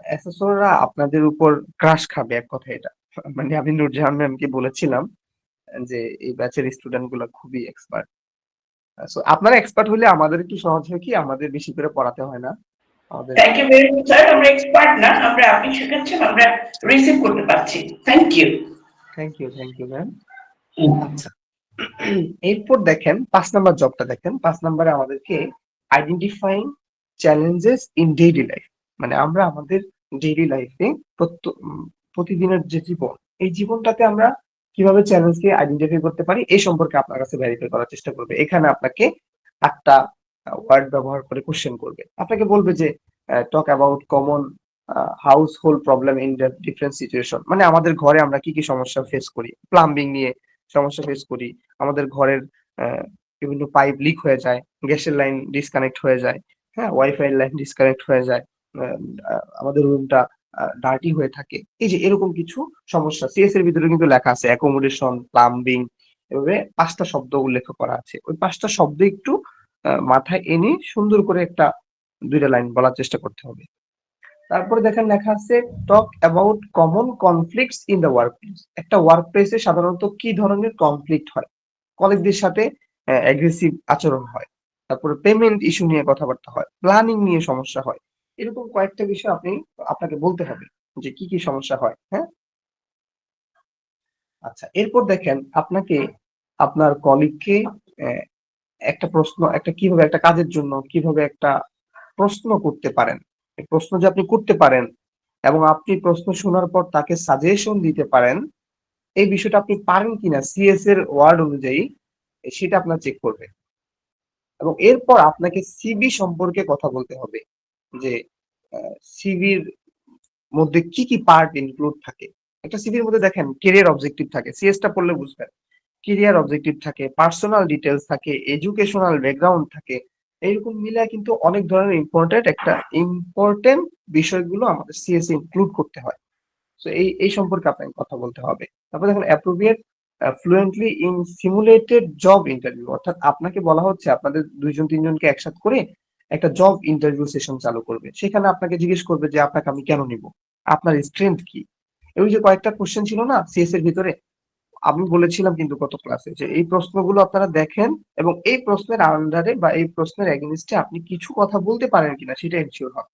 অ্যাসেসররা আপনাদের উপর ক্রাশ খাবে, এক কথা এটা। মানে আমি নূরজাহান ম্যামকে বলেছিলাম যে এই ব্যাচের স্টুডেন্ট গুলো খুবই এক্সপার্ট। সো আপনারা এক্সপার্ট হলে আমাদের একটু সহজ হয়, কি আমাদের বেশি করে পড়াতে হয় না আমাদের। Thank you very much sir, আমরা এক্সপার্ট না, আমরা আপনি শেখাচ্ছেন আমরা রিসিভ করতে পারছি। Thank you. Thank you ma'am. আচ্ছা, এরপর দেখেন 5 নাম্বার জবটা দেখেন। 5 নাম্বারে আমাদেরকে identifying challenges in daily life, মানে আমরা আমাদের ডেইলি লাইফে প্রতিদিনের যে জীবন, এই জীবনটাতে আমরা কিভাবে চ্যালেঞ্জকে আইডেন্টিফাই করতে পারি এই সম্পর্কে আপনার কাছে ভেরিফাই করার চেষ্টা করবে। এখানে আপনাকে 8টা ওয়ার্ড ব্যবহার করে কোশ্চেন করবে। আপনাকে বলবে যে talk about common house hold problem in the different situation, মানে আমাদের ঘরে আমরা কি কি সমস্যা ফেস করি। প্লাম্বিং নিয়ে সমস্যা ফেস করি, আমাদের ঘরের বিভিন্ন পাইপ লিক হয়ে যায়, গ্যাসের লাইন ডিসকানেক্ট হয়ে যায়, হ্যাঁ, ওয়াইফাই লাইন ডিসকানেক্ট হয়ে যায়, আমাদের রুমটা ডার্টি হয়ে থাকে। এই যে এরকম কিছু সমস্যা সিএস এর ভিতরে কিন্তু লেখা আছে, অ্যাকোমোডেশন, প্লাম্বিং, এভাবে 5টা শব্দ উল্লেখ করা আছে। ওই 5টা শব্দ একটু মাথায় এনে সুন্দর করে একটা 2টা লাইন বলার চেষ্টা করতে হবে। তারপরে দেখেন লেখা আছে talk about common conflicts in the work place. একটা ওয়ার্ক প্লেসে সাধারণত কি ধরনের কনফ্লিক্ট হয়? কলিগদের সাথে অ্যাগ্রেসিভ আচরণ হয়, তারপরে পেমেন্ট ইস্যু নিয়ে কথাবার্তা হয়, প্ল্যানিং নিয়ে সমস্যা হয়। এরকম কয়েকটা বিষয় আপনাকে বলতে হবে যে কি কি সমস্যা হয়। হ্যাঁ, আচ্ছা, এরপর দেখেন আপনাকে আপনার কলিগকে কিভাবে একটা কাজের জন্য কিভাবে একটা প্রশ্ন করতে পারেন। এই প্রশ্ন যে আপনি করতে পারেন এবং আপনি প্রশ্ন শোনার পর তাকে সাজেশন দিতে পারেন, এই বিষয়টা আপনি পারেন কিনা সিএস এর ওয়ার্ড অনুযায়ী, সেটা আপনার চেক করবে। এবং এরপর আপনাকে সিভি সম্পর্কে কথা বলতে হবে যে সিভির মধ্যে কি কি পার্ট ইনক্লুড থাকে। একটা সিভির মধ্যে দেখেন কেরিয়ার অবজেক্টিভ থাকে, সিএসটা পড়লে বুঝবেন। কেরিয়ার অবজেক্টিভ থাকে, পার্সোনাল ডিটেলস থাকে, এডুকেশনাল ব্যাকগ্রাউন্ড থাকে। এইরকম মিলে কিন্তু অনেক ধরনের ইম্পর্টেন্ট বিষয়গুলো আমাদের সিএস ইনক্লুড করতে হয়। তো এই সম্পর্কে আপনাকে কথা বলতে হবে। তারপর দেখুন appropriate fluently in simulated job interview, অর্থাৎ আপনাকে বলা হচ্ছে আপনাদের 2-3জনকে একসাথে করে একটা জব ইন্টারভিউ সেশন চালু করবে। সেখানে আপনাকে জিজ্ঞেস করবে যে আপনাকে আমি কেন নিব, আপনার স্ট্রেংথ কি। ওই যে কয়েকটা কোশ্চেন ছিল না সিএস এর ভিতরে, আমি বলেছিলাম কিন্তু গত ক্লাসে যে এই প্রশ্নগুলো আপনারা দেখেন এবং এই প্রশ্নের আন্ডারে বা এই প্রশ্নের এগেইনস্টে আপনি কিছু কথা বলতে পারেন কিনা সেটা এনশিওর হন।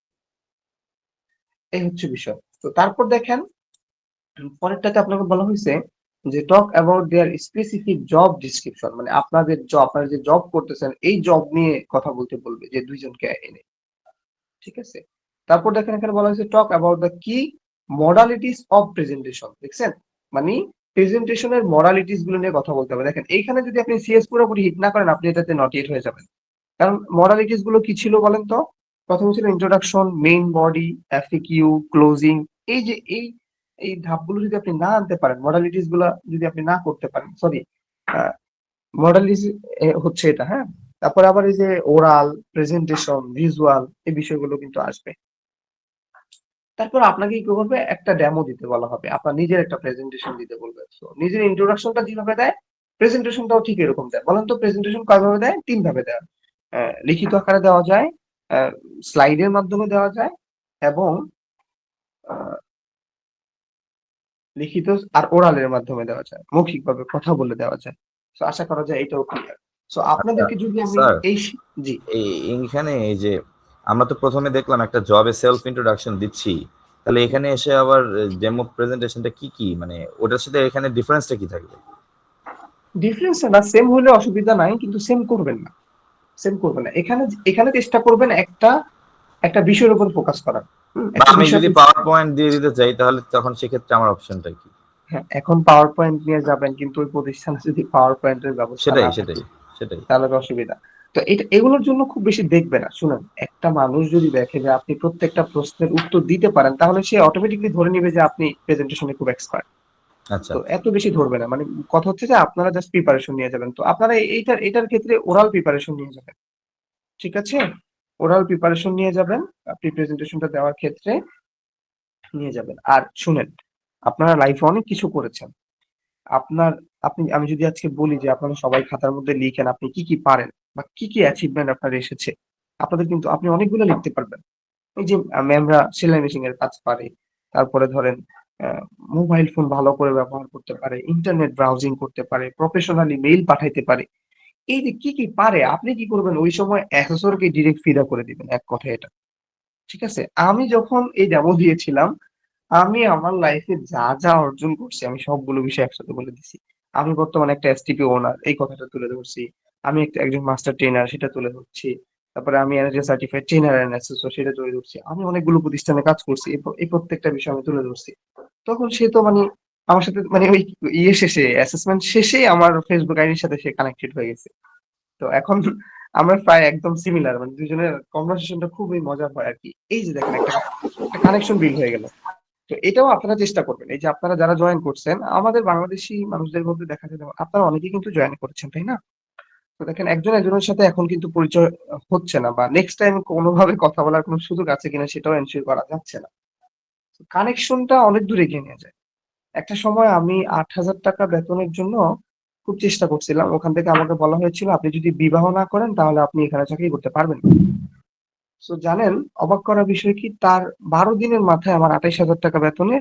এই হচ্ছে বিষয়। তো তারপর দেখেন পরেরটাতে আপনাকে বলা হয়েছে যে talk about their specific job description, মানে আপনারা যে জব করতেছেন এই জব নিয়ে কথা বলতে বলবে যে 2জনকে এনে। ঠিক আছে, তারপর দেখেন এখানে বলা হয়েছে টক অ্যাবাউট দ্য কি মডালিটিস অফ প্রেজেন্টেশন। দেখছেন, মানে প্রেজেন্টেশনের মডালিটিস গুলো নিয়ে কথা বলতে হবে। দেখেন এইখানে যদি আপনি সিএস পুরোপুরি হিট না করেন আপনি এটাতে নট ইয়েট হয়ে যাবেন। কারণ মডালিটিস গুলো কি ছিল বলেন তো? প্রথমে ছিল introduction, main body, FAQ, closing. এই যে এই ধাপগুলো যদি আপনি না আনতে পারেন, মডালিটিস গুলা যদি আপনি না করতে পারেন, সরি, মডালিটিস হচ্ছে এটা, হ্যাঁ। তারপরে আবার এই যে ওরাল, প্রেজেন্টেশন, ভিজুয়াল, এই বিষয়গুলো কিন্তু আসবে। তারপর আপনাকে কি করবে, একটা ডেমো দিতে বলা হবে, আপনার নিজের একটা প্রেজেন্টেশন দিতে বলবে। তো নিজের ইন্ট্রোডাকশনটা যেভাবে দেয় প্রেজেন্টেশনটাও ঠিক এরকম দেয়। বলেন তো প্রেজেন্টেশন কয়ভাবে দেয়? 3 ভাবে দেয়। লিখিত আকারে দেওয়া যায়, স্লাইডের মাধ্যমে দেওয়া যায়, এবং আহ, লিখিত আর ওরালের মাধ্যমে দেওয়া যায়, মৌখিকভাবে কথা বলে দেওয়া যায়। তো আশা করা যায় এটাও ক্লিয়ার। সো আচ্ছা আপনাদেরকে যদি আমি স্যার, জি, এইখানে এই যে আমরা তো প্রথমে দেখলাম একটা জবে সেলফ ইন্ট্রোডাকশন দিচ্ছি, তাহলে এখানে এসে আবার ডেমো প্রেজেন্টেশনটা কি কি, মানে ওটার সাথে এখানে ডিফারেন্সটা কি থাকবে? ডিফারেন্স না, সেম হলে অসুবিধা নাই, কিন্তু সেম করবেন না। এখানে এখানে চেষ্টা করবেন একটা একটা বিষয়ের উপর ফোকাস করার। বা একটা আমি বিষয়। যদি পাওয়ার পয়েন্ট দিয়ে দিতে চাই তাহলে তখন সেক্ষেত্রে আমার অপশনটা কি? হ্যাঁ, এখন পাওয়ার পয়েন্ট নিয়ে যাবেন কিন্তু ওই প্রতিষ্ঠানে যদি পাওয়ার পয়েন্টের ব্যবস্থা সেটাই না থাকে সেটাই সেটাই তাহলে তো অসুবিধা। তো এগুলোর জন্য খুব বেশি দেখবে না। শুনেন, একটা মানুষ যদি দেখে যে আপনি প্রত্যেকটা প্রশ্নের উত্তর দিতে পারেন, তাহলে সে অটোমেটিকলি ধরে নিবে যে আপনি প্রেজেন্টেশনে খুব এক্সপার্ট। আচ্ছা তো এত বেশি ধরবে না। মানে কথা হচ্ছে যে আপনারা জাস্ট প্রিপারেশন নিয়ে যাবেন। তো আপনারা এটার ক্ষেত্রে ওরাল প্রিপারেশন নিয়ে যাবেন, ঠিক আছে? ওরাল প্রিপারেশন নিয়ে যাবেন আপনি প্রেজেন্টেশনটা দেওয়ার ক্ষেত্রে নিয়ে যাবেন। আর শুনেন, আপনারা লাইফে অনেক কিছু করেছেন। আপনার আমি যদি আজকে বলি যে আপনারা সবাই খাতার মধ্যে লিখেন আপনি কি কি পারেন বা কি কি অ্যাচিভমেন্ট আপনার এসেছে, আপনাদের কিন্তু আপনি অনেকগুলো লিখতে পারবেন। এই যে ম্যামরা সেলাই মেশিন এর কাজ পারে, তারপরে ধরেন মোবাইল ফোন ভালো করে ব্যবহার করতে পারে, ইন্টারনেট ব্রাউজিং করতে পারে, প্রফেশনালি মেইল পাঠাইতে পারে। এই যে কি কি পারে, আপনি কি করবেন ওই সময় অ্যাসেসরকে ডিরেক্ট ফিদা করে দিবেন, এক কথায় এটা। ঠিক আছে? আমি যখন এই ডেমো দিয়েছিলাম, আমি আমার লাইফে যা যা অর্জন করছি আমি সবগুলো বিষয় একসাথে বলে দিছি। আমি বর্তমানে একটা এসটিপি ওনার, এই কথাটা তুলে ধরছি। আমি একজন মাস্টার ট্রেনার, সেটা তুলে ধরছি। তারপরে আমি এনএজএ সার্টিফাইড ট্রেনার এন্ড অ্যাসেসর, সেটা তুলে ধরছি। আমি অনেকগুলো প্রতিষ্ঠানে কাজ করছি, এই প্রত্যেকটা বিষয় আমি তুলে ধরছি। তখন সে তো মানে আমার সাথে মানে ওই শেষে অ্যাসেসমেন্ট শেষে আমার ফেসবুক আইডির সাথে সে কানেক্টেড হয়ে গেছে। তো এখন আমরা প্রায় একদম সিমিলার, মানে দুজনের কনভারসেশনটা খুবই মজার হয় আর কি। এই যে দেখেন একটা একটা কানেকশন বিল্ড হয়ে গেল। তো এটাও আপনারা চেষ্টা করবেন। এই যে আপনারা যারা জয়েন করছেন, আমাদের বাংলাদেশী মানুষদের মধ্যে দেখা যায় আপনারা অনেকেই কিন্তু জয়েন করেছেন, তাই না? তো দেখেন একজন একজনের সাথে এখন কিন্তু পরিচয় হচ্ছে না, বা নেক্সট টাইম কোনোভাবে কথা বলার কোনো সুযোগ আছে কিনা সেটাও এনশিওর করা যাচ্ছে না। কানেকশনটা অনেক দূরে এগিয়ে নিয়ে যায়। একটা সময় আমি ৮,০০০ টাকা বেতনের জন্য খুব চেষ্টা করছিলাম। ওখান থেকে আমাকে বলা হয়েছিল আপনি যদি বিবাহ না করেন তাহলে আপনি এখানে চাকরি করতে পারবেন না। তো জানেন, অবাক করার বিষয় কি, তার ১২ দিনের মাথায় আমার ২৮,০০০ টাকা বেতনে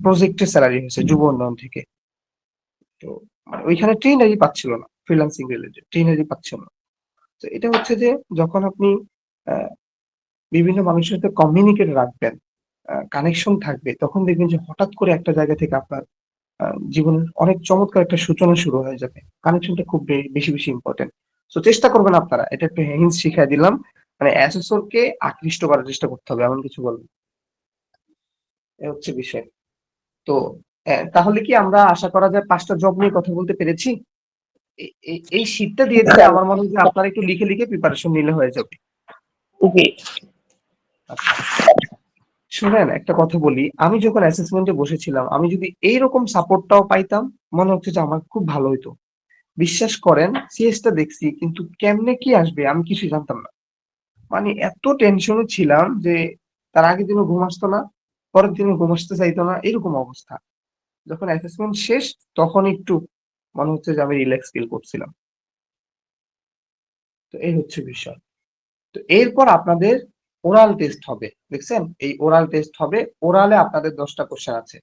প্রজেক্টের স্যালারি হয়েছে যুব উন্নয়ন থেকে। তো মানে ওইখানে ট্রেনারই পাচ্ছিল না, ফ্রিল্যান্সিং রিলেটেড ট্রেনারই পাচ্ছিল না। তো এটা হচ্ছে যে যখন আপনি আহ, বিভিন্ন মানুষের সাথে কমিউনিকেট রাখবেন, কানেকশন থাকবে, তখন দেখবেন যে হঠাৎ করে একটা জায়গা থেকে আপনার জীবনের অনেক চমৎকার একটা সূচনা শুরু হয়ে যাবে। কানেকশনটা খুব বেশি বেশি ইম্পর্টেন্ট। তো চেষ্টা করবেন আপনারা, এটা একটা হিন্টস শিখিয়ে দিলাম। মানে অ্যাসেসরকে আকৃষ্ট করার চেষ্টা করতে হবে, এমন কিছু বলবেন, এ হচ্ছে বিষয়। তো তাহলে কি আমরা আশা করা যায় 5টা জব নিয়ে কথা বলতে পেরেছি? এই শীটটা দিয়ে দিলে আমার মনে হয় যে আপনারা একটু লিখে লিখে প্রিপারেশন নিলে হয়ে যাবে। জি। আচ্ছা, শুনেন একটা কথা বলি, আমি যখন অ্যাসেসমেন্টে বসেছিলাম আমি যদি এইরকম সাপোর্টটাও পাইতাম, মনে হচ্ছে যে আমার খুব ভালো হইতো। বিশ্বাস করেন, সিএসটা দেখছি কিন্তু কেমনে কি আসবে আমি কিছুই জানতাম না। মানে এত টেনশনে ছিলাম যে তার আগের দিনও ঘুম আসতো না, পরের দিনও ঘুম আসতে চাইতো না, এরকম অবস্থা। যখন অ্যাসেসমেন্ট শেষ তখন একটু মনে হচ্ছে যে আমি রিল্যাক্স ফিল করছিলাম। তো এই হচ্ছে বিষয়। তো এরপর আপনাদের ওরাল টেস্ট হবে, দেখছেন এই ওরাল টেস্ট হবে। ওরালে আপনাদের 10টা কোশ্চেন আছে,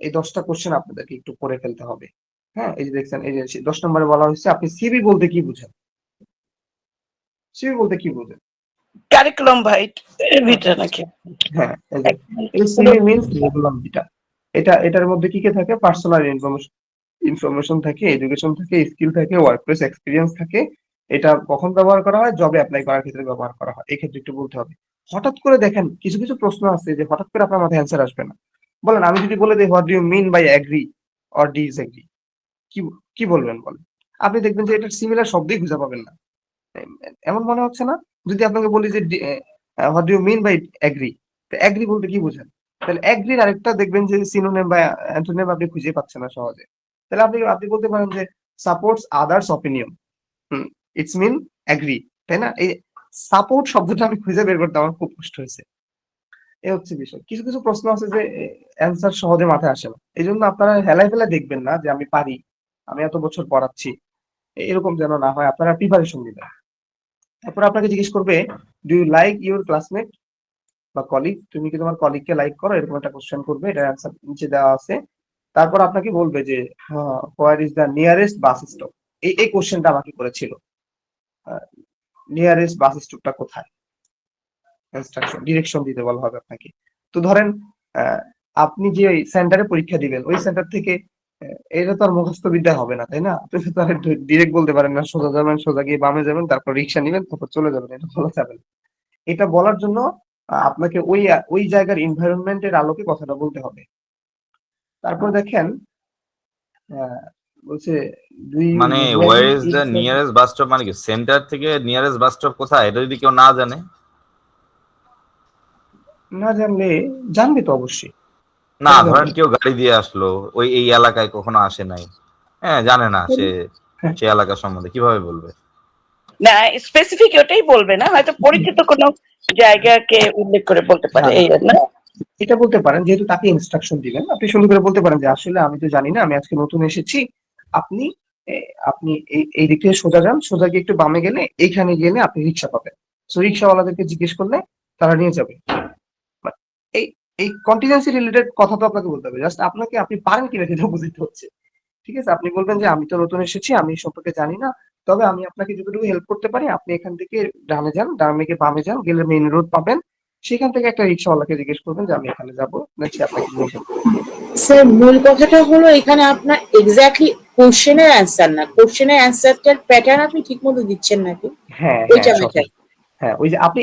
এই 10টা কোশ্চেন আপনাদেরকে একটু পড়ে ফেলতে হবে। হ্যাঁ, এই যে দেখছেন, এই যে 10 নম্বরে বলা হয়েছে আপনি সিবি বলতে কি বুঝেন, সিবি বলতে কি বুঝেন? কারিকুলাম ভাই এর হ্যাঁ, ভিতরে নাকি হ্যাঁ, এই সিবি মিন্স রেগুলাম যেটা, এটার মধ্যে কি কি থাকে? পার্সোনাল ইনফরমেশন ইনফরমেশন থাকে, এডুকেশন থাকে, স্কিল থাকে, ওয়ার্কপ্লেস এক্সপিরিয়েন্স থাকে। এটা কখন ব্যবহার করা হয়? জবে অ্যাপ্লাই করার ক্ষেত্রে ব্যবহার করা হয়। এই ক্ষেত্রে একটু বলতে হবে। হঠাৎ করে দেখেন কিছু কিছু প্রশ্ন আছে যে হঠাৎ করে আপনার মাথায় অ্যান্সার আসবে না। বলেন, আমি যদি বলে দিই what do you mean by agree or disagree, কি কি বলবেন বলেন? আপনি দেখবেন যে এটার সিমিলার শব্দই খুঁজে পাবেন না। এমন মনে হচ্ছে না? যদি আপনাকে বলি যে what do you mean by agree, তো এগ্রি বলতে কি বোঝেন? তাহলে এগ্রির আরেকটা দেখবেন যে সিনোনিম বা অ্যান্টোনিম আপনি খুঁজে পাচ্ছেন না সহজে। তাহলে আপনি আপনি বলতে পারেন যে supports others opinion, it's mean agree, তাই না? এই সাপোর্ট শব্দটা আমি খুঁজে বের করতে আমার খুব কষ্ট হয়েছে। এ হচ্ছে বিষয়। কিছু কিছু প্রশ্ন আছে যে অ্যান্সার সহজে মাথায় আসে না। এই জন্য আপনারা হেলায় ফেলায় দেখবেন না যে আমি পারি, আমি এত বছর পড়াচ্ছি, এরকম যেন না হয়। আপনারা প্রিপারেশন দিবেন। তারপর আপনাকে জিজ্ঞেস করবে, do you like your classmate বা কলিগ, তুমি কি তোমার কলিগকে লাইক করো, এরকম একটা কোশ্চেন করবে, এটার অ্যান্সার নিচে দেওয়া আছে। তারপর আপনাকে বলবে যে where is the nearest bus stop, এই কোশ্চেনটা আমাকে করেছিল। নিয়ারেস্ট বাস স্টপটা কোথায়, ইনস্ট্রাকশন ডিরেকশন দিতে বলা হবে আপনাকে। তো ধরেন আহ, আপনি যে সেন্টারে পরীক্ষা দিবেন ওই সেন্টার থেকে এটা তো আর মুখস্থ বিদ্যা হবে না, তাই না? আপনি তো আর ডিরেক্ট বলতে পারেন না সোজা যাবেন, সোজা গিয়ে বামে যাবেন, তারপর রিক্সা নিবেন, তারপর চলে যাবেন, এটা বলা যাবে না। এটা বলার জন্য আপনাকে ওই ওই জায়গার এনভায়রনমেন্টের আলোকে কথাটা বলতে হবে। তারপর দেখেন বলছে ডু ইউ মানে where usually is it the for, nearest bus stop, মানে কি সেন্টার থেকে নিয়ারেস্ট বাস স্টপ কোথায় এটা যদি কেউ না জানে? না জানলে জানবে তো অবশ্যই, না কেন জানবে ধরেন না? কেউ গাড়ি দিয়ে আসলো, ওই এই এলাকায় কখনো আসে নাই, হ্যাঁ জানে না সে হ্যাঁ, সে এলাকা সম্বন্ধে কিভাবে বলবে? না স্পেসিফিক ওটাই বলবে না, হয়তো পরিচিত কোনো জায়গাকে উল্লেখ করে বলতে পারে, না এই না? এটা বলতে পারেন, যেহেতু তাকে ইনস্ট্রাকশন দিবেন আপনি সুন্দর করে বলতে পারেন যে আসলে আমি তো জানি না, আমি আজকে নতুন এসেছি, আপনি এ, আপনি এই দিক থেকে সোজা যান, সোজা গিয়ে একটু বামে গেলে এইখানে গেলে আপনি রিক্সা পাবেন। সো রিক্সাওয়ালাদেরকে জিজ্ঞেস করলে তারা নিয়ে যাবে। But এই এই কন্টিজেন্সি রিলেটেড কথা তো আপনাকে বলতে হবে, জাস্ট আপনাকে আপনি পারেন কিনা সেটা বুঝতে হচ্ছে। ঠিক আছে, আপনি বলবেন যে আমি তো নতুন এসেছি, আমি এই সম্পর্কে জানি না, তবে আমি আপনাকে যতটুকু হেল্প করতে পারি, আপনি এখান থেকে ডানে যান, ডানে গিয়ে বামে যান, গেলে মেইন রোড পাবেন, সেখান থেকে একটা রিক্সাওয়ালাকে জিজ্ঞেস করবেন যে আমি এখানে যাবো, সে আপনাকে নিয়ে যাবে। স্যার মূল কথাটা হলো এখানে আপনার এক্স্যাক্টলি কোশ্চেনের অ্যান্সার না, কোশ্চেনের অ্যান্সারটার প্যাটার্ন আপনি ঠিক মতো দিচ্ছেন নাকি, হ্যাঁ হ্যাঁ ওইটা ম্যাটার। সঠিক। হ্যাঁ ওই যে আপনি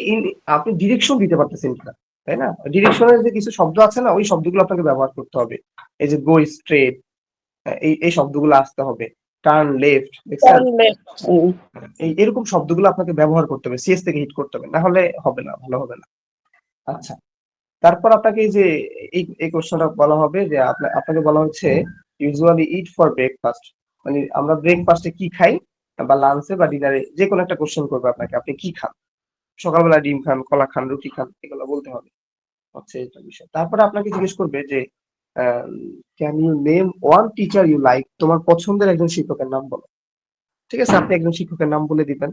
আপনি ডিরেকশন দিতে পারতেছেন কিনা, তাই না? ডিরেকশনের যে কিছু শব্দ আছে না, ওই শব্দগুলো আপনাকে ব্যবহার করতে হবে। এই যে গো স্ট্রেট, এই এই শব্দগুলো আসতে হবে, টার্ন লেফট, দেখছেন? এই এরকম শব্দগুলো আপনাকে ব্যবহার করতে হবে, সিএস থেকে হিট করতে হবে, না হলে হবে না, ভালো হবে না। আচ্ছা, তারপর আপনাকে এই যে এই কোশ্চেনটা বলা হবে যে আপনাকে বলা হচ্ছে ইউজুয়ালি ইট ফর ব্রেকফাস্ট, মানে আমরা ব্রেকফাস্টে কি খাই, বা লাঞ্চে বা ডিনারে, যে কোনো একটা কোশ্চেন করবে আপনাকে, আপনি কি খান, সকালবেলা ডিম খান, কলা খান, রুটি খান, এগুলো বলতে হবে, হচ্ছে এটা বিষয়। তারপরে আপনাকে জিজ্ঞেস করবে যে can you name one teacher you like, তোমার পছন্দের একজন শিক্ষকের নাম বলো। ঠিক আছে, আপনি একজন শিক্ষকের নাম বলে দিবেন,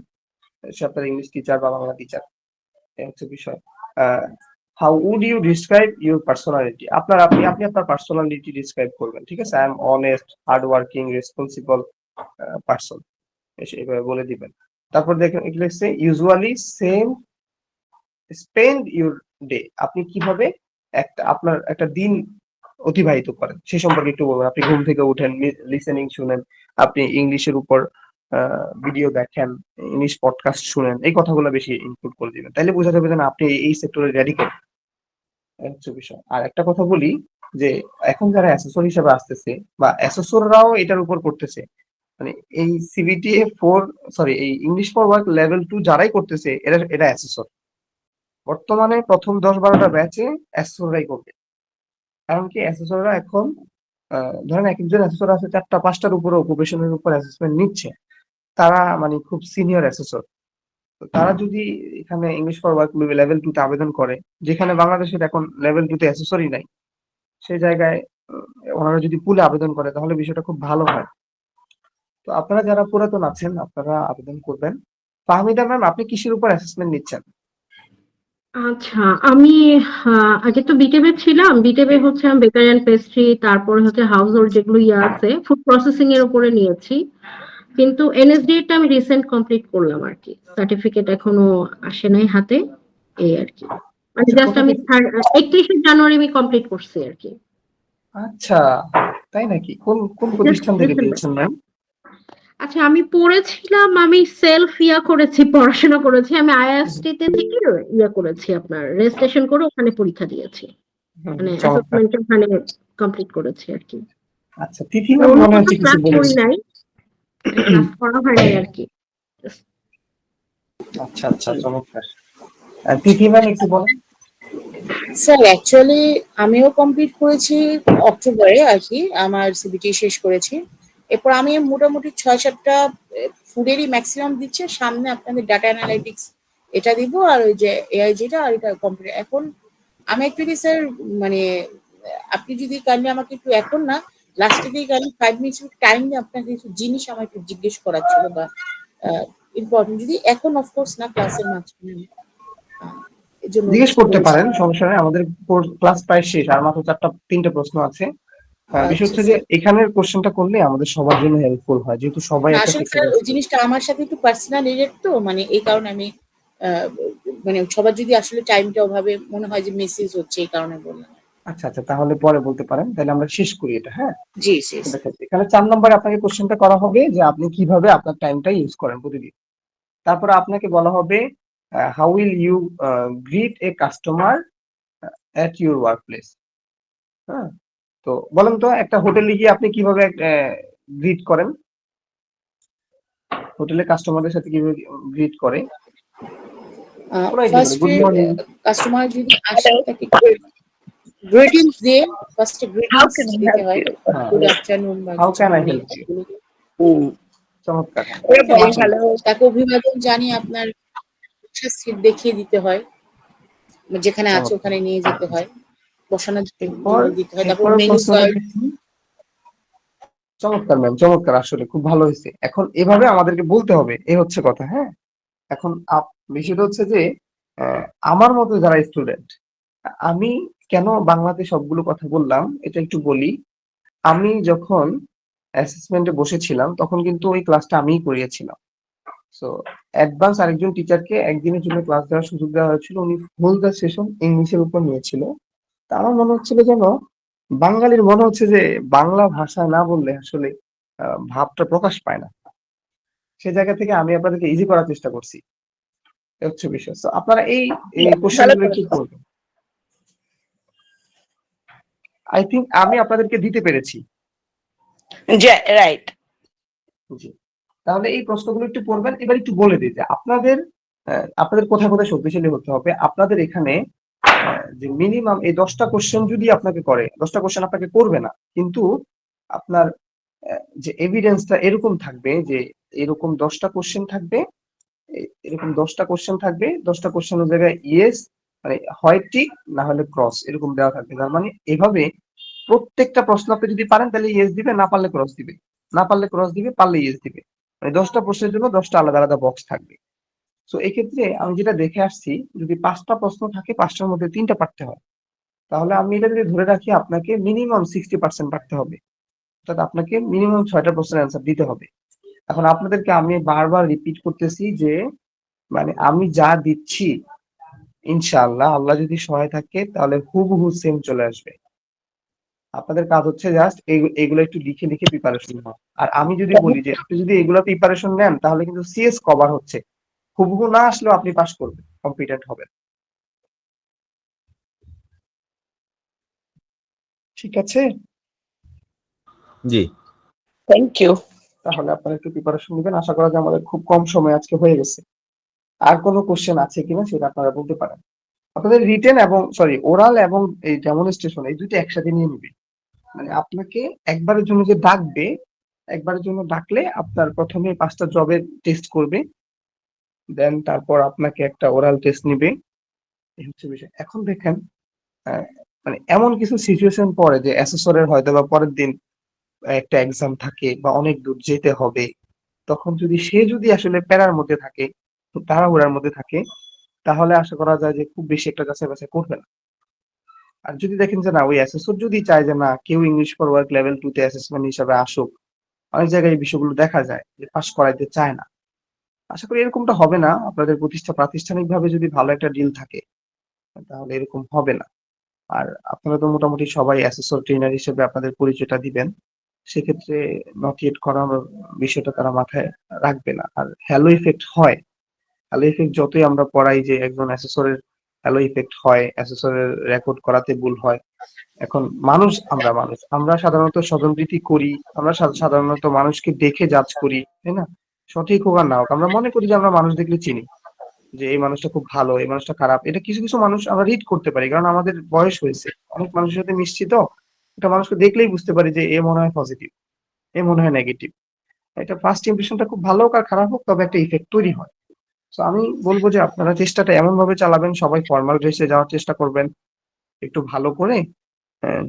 সে আপনার ইংলিশ টিচার বা বাংলা টিচার, এই হচ্ছে বিষয়। How would you describe your personality, আপনি আপনার পার্সোনালিটি ডিসক্রাইব করবেন। ঠিক আছে, I am honest, hard working, responsible person, এইভাবে বলে দিবেন। তারপর দেখেন এগুলো হচ্ছে usually same spend your day, আপনি কিভাবে আপনার একটা দিন অতিবাহিত করেন সে সম্পর্কে একটু বলবেন। আপনি ঘুম থেকে উঠেন, লিসেনিং শুনেন, আপনি ইংলিশের উপর ভিডিও দেখেন, ইংলিশ পডকাস্ট শুনেন, এই কথাগুলো বেশি ইনক্লুড করে দিবেন, তাইলে বোঝা যাবে যে না, আপনি এই সেক্টরে ডেডিকেট, হচ্ছে বিষয়। আর একটা কথা বলি যে এখন যারা অ্যাসেসর হিসেবে আসতেছে বা অ্যাসেসররাও এটার উপর করতেছে, মানে এই সিবিটিএ 4, সরি এই ইংলিশ ফর ওয়ার্ক লেভেল 2 যারাই করতেছে এরা অ্যাসেসর। বর্তমানে প্রথম 10-12টা ব্যাচে অ্যাসেসররাই করবে, কারণ কি অ্যাসেসররা এখন ধরেন এক একজন অ্যাসেসর আছে 4টা 5টার উপরে অকুপেশনের উপর অ্যাসেসমেন্ট নিচ্ছে, তারা মানে খুব সিনিয়র অ্যাসেসর। তো তারা যদি এখানে ইংলিশ ফর ওয়ার্ক লেভেল 2 তে আবেদন করে, যেখানে বাংলাদেশের এখন লেভেল 2 তে অ্যাসেসরই নাই, সেই জায়গায় ওনারা যদি পুলে আবেদন করে তাহলে বিষয়টা খুব ভালো হয়। তো আপনারা যারা পুরাতন আছেন আপনারা আবেদন করবেন। ফাহমিদা ম্যাম, আপনি কিসের উপর অ্যাসেসমেন্ট নিচ্ছেন? আচ্ছা, আমি আগে তো বিটেবে ছিলাম। বিটেবে হচ্ছে আমি বেকারি অ্যান্ড পেস্ট্রি, তারপরে হচ্ছে হাউস হোল্ড যেগুলো আছে ফুড প্রসেসিং এর উপরে নিয়েছি। কিন্তু এনএসডি টা আমি রিসেন্ট কমপ্লিট করলাম আর কি, সার্টিফিকেট এখনো আসে নাই হাতে, এই আর কি। মানে আচ্ছা জাস্ট কোথা আমি থেকে? 31শে জানুয়ারি আমি কমপ্লিট করছি আর কি, আচ্ছা, তাই নাকি? কোন কোন জাস্ট প্রতিষ্ঠান থেকে রিসেন্ট। দিয়েছেন ম্যাম? আচ্ছা, আমি পড়েছিলাম, আমি সেলফ করেছি, পড়াশোনা করেছি আমি আইএসটি তে থেকে, করেছি আপনার রেজিস্ট্রেশন করে ওখানে পরীক্ষা দিয়েছি, মানে চমৎকার। অ্যাসেসমেন্ট ওখানে কমপ্লিট করেছি আর কি। আচ্ছা, তিথি মানে ম্যাম অন্য মনে কোনো হচ্ছে কিছু ক্লাস করি বলেছে। নাই, ক্লাস করা হয় নাই আর কি। আচ্ছা আচ্ছা, চমৎকার। তিথি ম্যাম একটু বলেন। স্যার অ্যাকচুয়ালি আমিও কমপ্লিট করেছি অক্টোবরে আর কি, আমার সিবিটি শেষ করেছি। এরপর আমি মোটামুটি 6-7টা ফুডেরই ম্যাক্সিমাম দিচ্ছে, সামনে আপনাদের ডাটা অ্যানালাইটিক্স এটা দিব, আর ওই যে এআই যেটা, আর এটা কম্পিউটার। এখন আমি অ্যাকচুয়ালি স্যার মানে আপনি যদি কাইন্ডলি আমাকে একটু, এখন না লাস্টে দিয়ে কাইন্ডলি 5 মিনিটস টাইম নিয়ে আপনাকে কিছু জিনিস আমার একটু জিজ্ঞেস করার ছিল বা ইম্পর্টেন্ট, যদি এখন অফকোর্স না ক্লাসের মাঝখানে, এর জন্য জিজ্ঞেস করতে বলছি। পারেন, সমস্যা নেই, আমাদের ক্লাস প্রায় শেষ, আর মাত্র 4-3টে প্রশ্ন আছে। বিষয় আচ্ছা হচ্ছে যে স্যার, এখানের কোশ্চেনটা করলে আমাদের সবার জন্য হেল্পফুল হয়, যেহেতু সবাই না একটা আসলে স্যার সেক্টরে। ওই জিনিসটা আমার সাথে একটু পার্সোনাল রিলেট, তো মানে এই কারণে আমি আহ, মানে সবার যদি আসলে টাইমটা ওভাবে মনে হয় যে মেসেজ হচ্ছে, এই কারণে বললাম। আচ্ছা আচ্ছা, তাহলে পরে বলতে পারেন, তাহলে আমরা শেষ করি এটা, হ্যাঁ? জি জি স্যার। দেখেন এখানে 4 নম্বরে আপনাকে কোশ্চেনটা করা হবে যে আপনি কিভাবে আপনার টাইমটা ইউজ করেন প্রতিদিন। তারপরে আপনাকে বলা হবে how will you greet a customer at your work place. হ্যাঁ, তো বলেন তো একটা হোটেলে গিয়ে আপনি কিভাবে গ্রিট করেন? হোটেলে কাস্টমারদের সাথে কিভাবে গ্রিট করে? কোন আইডিয়া বলে, ফার্স্টে গুড মর্নিং। কাস্টমার যদি আসে Hello. তাকে গ্রিটিংস দিয়ে ফার্স্টে How গ্রিটিংস can I দিতে help হয়, you? হ্যাঁ, গুড আফটারনুন বা how good can I morning. Help you? চমৎকার। Hey, আচ্ছা, bhai, মাশাআল্লাহ। hello. তাকে অভিবাদন জানিয়ে আপনার সিট দেখিয়ে দিতে হয়, যেখানে আছে চমৎকার। ওখানে নিয়ে যেতে হয়, বসানোর এরপর জন্য দিতে হয়, তারপর এরপরের মেনু প্রশ্নটা কার্ড। কি? চমৎকার ম্যাম, চমৎকার, আসলে খুব ভালো হয়েছে। এখন এভাবে আমাদেরকে বলতে হবে, এ হচ্ছে কথা। হ্যাঁ, এখন বিষয়টা হচ্ছে যে আহ, আমার মতো যারা স্টুডেন্ট, আমি কেন বাংলাতে সবগুলো কথা বললাম এটা একটু বলি। আমি যখন অ্যাসেসমেন্টে বসেছিলাম তখন কিন্তু ওই ক্লাসটা আমিই করিয়েছিলাম। সো অ্যাডভান্স আরেকজন টিচারকে একদিনের জন্য ক্লাস দেওয়ার সুযোগ দেওয়া হয়েছিল, উনি হোল দ্য সেশন ইংলিশের উপর নিয়েছিল। তা আমার মনে হচ্ছিল যেন বাঙালির মনে হচ্ছে যে বাংলা ভাষা না বললে আসলে ভাবটা প্রকাশ পায় না। সে জায়গা থেকে আমি আপনাদেরকে ইজি করার চেষ্টা করছি, এ হচ্ছে বিষয়। তো আপনারা এই কোশ্চেন ভালো গুলো একটু করেছো। করবেন। আই থিঙ্ক আমি আপনাদেরকে দিতে পেরেছি। রাইট। জি, তাহলে এই প্রশ্নগুলো একটু পড়বেন। এবার একটু বলে দিই যে আপনাদের আপনাদের কোথায় কোথায় শক্তিশালী হতে হবে। আপনাদের এখানে যে মিনিমাম এই 10টা কোশ্চেন যদি আপনাকে করে, 10টা কোশ্চেন আপনাকে করবে না, কিন্তু আপনার যে এভিডেন্সটা এরকম থাকবে যে এরকম 10টা কোশ্চেন থাকবে, এরকম 10টা কোশ্চেন থাকবে, 10টা কোশ্চেনের জায়গায় ইয়েস মানে হয় টিক না হলে ক্রস এরকম দেওয়া থাকবে। তার মানে এভাবে প্রত্যেকটা প্রশ্ন আপনি যদি পারেন তাহলে ইয়েস দিবে, না পারলে ক্রস দিবে, না পারলে ক্রস দিবে, পারলে ইয়েস দিবে। মানে 10টা প্রশ্নের জন্য 10টা আলাদা আলাদা বক্স থাকবে। তো এক্ষেত্রে আমি যেটা দেখে আসছি, যদি 5টা প্রশ্ন থাকে 5টার মধ্যে 3টা পারতে হয়, তাহলে আমি এটা যদি ধরে রাখি আপনাকে মিনিমাম 60% পারতে হবে, অর্থাৎ আপনাকে মিনিমাম 6টা প্রশ্নের অ্যান্সার দিতে হবে। এখন আপনাদেরকে আমি বারবার রিপিট করতেছি যে মানে আমি যা দিচ্ছি ইনশাআল্লাহ আল্লাহ যদি সহায় থাকে তাহলে হুবহু সেম চলে আসবে। আপনাদের কাজ হচ্ছে জাস্ট এগুলো একটু লিখে লিখে প্রিপারেশন নেওয়া। আর আমি যদি বলি যে আপনি যদি এগুলো প্রিপারেশন নেন তাহলে কিন্তু সিএস কভার হচ্ছে, হুবহু না আসলেও আপনি পাস করবেন, কম্পিটেন্ট হবেন। ঠিক আছে, জি। Thank you. তাহলে আপনারা একটু প্রিপারেশন নেবেন। আশা করা যায় আমাদের খুব কম সময় আজকে হয়ে গেছে। আর কোনো কোশ্চেন আছে কিনা সেটা আপনারা বলতে পারেন। আপনাদের রিটেন এবং সরি ওরাল এবং এই ডেমনস্ট্রেশন এই দুটো একসাথে নিয়ে নিবে। মানে আপনাকে একবারের জন্য যে ডাকবে, একবারের জন্য ডাকলে আপনার প্রথমে 5টা জবের টেস্ট করবে, দেন তারপর আপনাকে একটা ওরাল টেস্ট নিবে। এই হচ্ছে বিষয়। এখন দেখেন আহ, মানে এমন কিছু সিচুয়েশন পড়ে যে অ্যাসেসরের হয়তো বা পরের দিন একটা এক্সাম থাকে বা অনেক দূর যেতে হবে, তখন যদি সে যদি আসলে প্যারার মধ্যে থাকে, তাড়াহুড়ার মধ্যে থাকে, তাহলে আশা করা যায় যে খুব বেশি একটা যাচাই বাছাই করবে না। আর যদি দেখেন যে না ওই অ্যাসেসর যদি চায় যে না কেউ ইংলিশ ফর ওয়ার্ক লেভেল 2 তে অ্যাসেসমেন্ট হিসাবে আসুক, অনেক জায়গায় এই বিষয়গুলো দেখা যায় যে পাস করাইতে চায় না। আশা করি এরকমটা হবে না। আপনাদের প্রাতিষ্ঠানিকভাবে যদি ভালো একটা ডিল থাকে তাহলে এরকম হবে না। আর আপনারা তো মোটামুটি সবাই অ্যাসেসর ট্রেনার হিসেবে আপনাদের পরিচয়টা দিবেন, সেক্ষেত্রে নট ইয়েট করানোর বিষয়টা তারা মাথায় রাখবে না। আর হ্যালো ইফেক্ট হয়, হ্যালো ইফেক্ট যতই আমরা পড়াই যে একজন অ্যাসেসরের হ্যালো ইফেক্ট হয়, অ্যাসেসরের রেকর্ড করাতে ভুল হয়। এখন মানুষ, আমরা সাধারণত স্বজনপ্রীতি করি, আমরা সাধারণত মানুষকে দেখে জাজ করি, তাই না? সঠিক হোক আর না হোক আমরা মনে করি যে আমরা মানুষ দেখলে চিনি যে এই মানুষটা খুব ভালো, এই মানুষটা খারাপ। এটা কিছু কিছু মানুষ আমরা রিড করতে পারি, কারণ আমাদের বয়স হয়েছে, অনেক মানুষের সাথে মিশছি। তো একটা মানুষকে দেখলেই বুঝতে পারি যে এ মনে হয় পজিটিভ, এ মনে হয় নেগেটিভ। এটা ফার্স্ট ইমপ্রেশনটা খুব ভালো হোক আর খারাপ হোক, তবে একটা ইফেক্ট তৈরি হয়। তো আমি বলবো যে আপনারা চেষ্টাটা এমন ভাবে চালাবেন, সবাই ফর্মাল ড্রেসে যাওয়ার চেষ্টা করবেন, একটু ভালো করে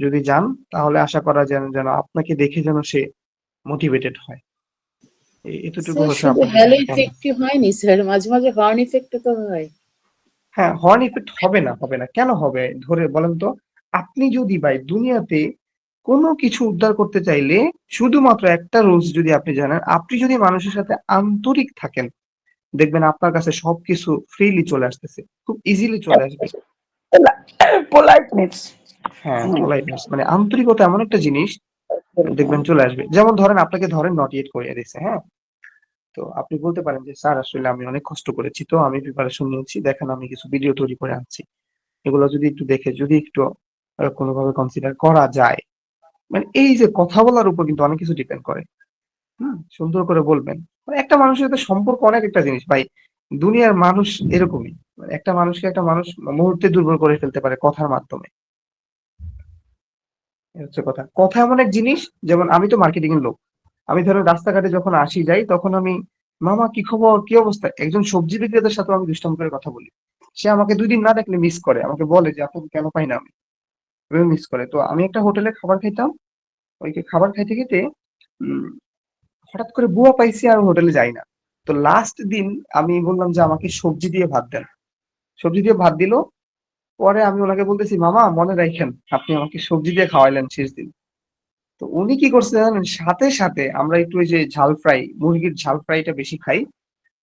যদি যান, তাহলে আশা করা যেন যেন আপনাকে দেখে যেন সে মোটিভেটেড হয়। এতটুকু স্যার হচ্ছে শুধু আপনাদের হ্যালো কাছে বলা। ইফেক্টই হয়নি স্যার, মাঝে মাঝে হর্ন ইফেক্টও তো হয়। হ্যাঁ, হর্ন ইফেক্ট হবে না, হবে না কেন হবে? ধরে বলেন তো, আপনি যদি ভাই দুনিয়াতে কোনো কিছু উদ্ধার করতে চাইলে শুধুমাত্র একটা রুলস যদি আপনি জানেন, আপনি যদি মানুষের সাথে আন্তরিক থাকেন, দেখবেন আপনার কাছে সবকিছু ফ্রিলি চলে আসতেছে, খুব ইজিলি চলে আসবে। পোলাইটনেস। হ্যাঁ, পোলাইটনেস মানে আন্তরিকতা এমন একটা জিনিস, দেখবেন চলে আসবে। যেমন ধরেন আপনাকে ধরেন নট ইয়েট করিয়ে দিচ্ছে, হ্যাঁ, তো আপনি বলতে পারেন যে স্যার আসলে আমি অনেক কষ্ট করেছি, তো আমি প্রিপারেশন নিয়েছি, দেখেন আমি কিছু ভিডিও তৈরি করে আনছি, এগুলো যদি একটু দেখে যদি একটু কোনোভাবে কনসিডার করা যায়। মানে এই যে কথা বলার উপর কিন্তু অনেক কিছু ডিপেন্ড করে। সুন্দর করে বলবেন। মানে একটা মানুষের সাথে সম্পর্ক অনেক একটা জিনিস ভাই। দুনিয়ার মানুষ এরকমই। মানে একটা মানুষকে একটা মানুষ মুহূর্তে দুর্বল করে ফেলতে পারে কথার মাধ্যমে। এই হচ্ছে কথা। কথা এমন এক জিনিস, যেমন আমি তো মার্কেটিং এর লোক। আমি ধরেন রাস্তাঘাটে যখন আসি যাই তখন আমি, মামা কি খবর, কি অবস্থা, একজন সবজি বিক্রেতার সাথে আমি দুষ্টামি করে কথা বলি। সে আমাকে 2 দিন না দেখলে মিস করে, আমাকে বলে যে আপনাকে কেন পাই না আমি, এভাবে মিস করে। তো আমি একটা হোটেলে খাবার খাইতাম, ওই খাবার খাইতে খেতে উম, হঠাৎ করে বুয়া পাইছি আর হোটেলে যাই না। তো লাস্ট দিন আমি বললাম যে আমাকে সবজি দিয়ে ভাত দেন। সবজি দিয়ে ভাত দিল। পরে আমি ওনাকে বলতেছি, মামা মনে রাখেন আপনি আমাকে সবজি দিয়ে খাওয়াইলেন শেষ দিন। তো উনি কি করছে জানেন, সাথে সাথে আমরা একটু ওই যে ঝাল ফ্রাই, মুরগির ঝাল ফ্রাইটা বেশি খাই,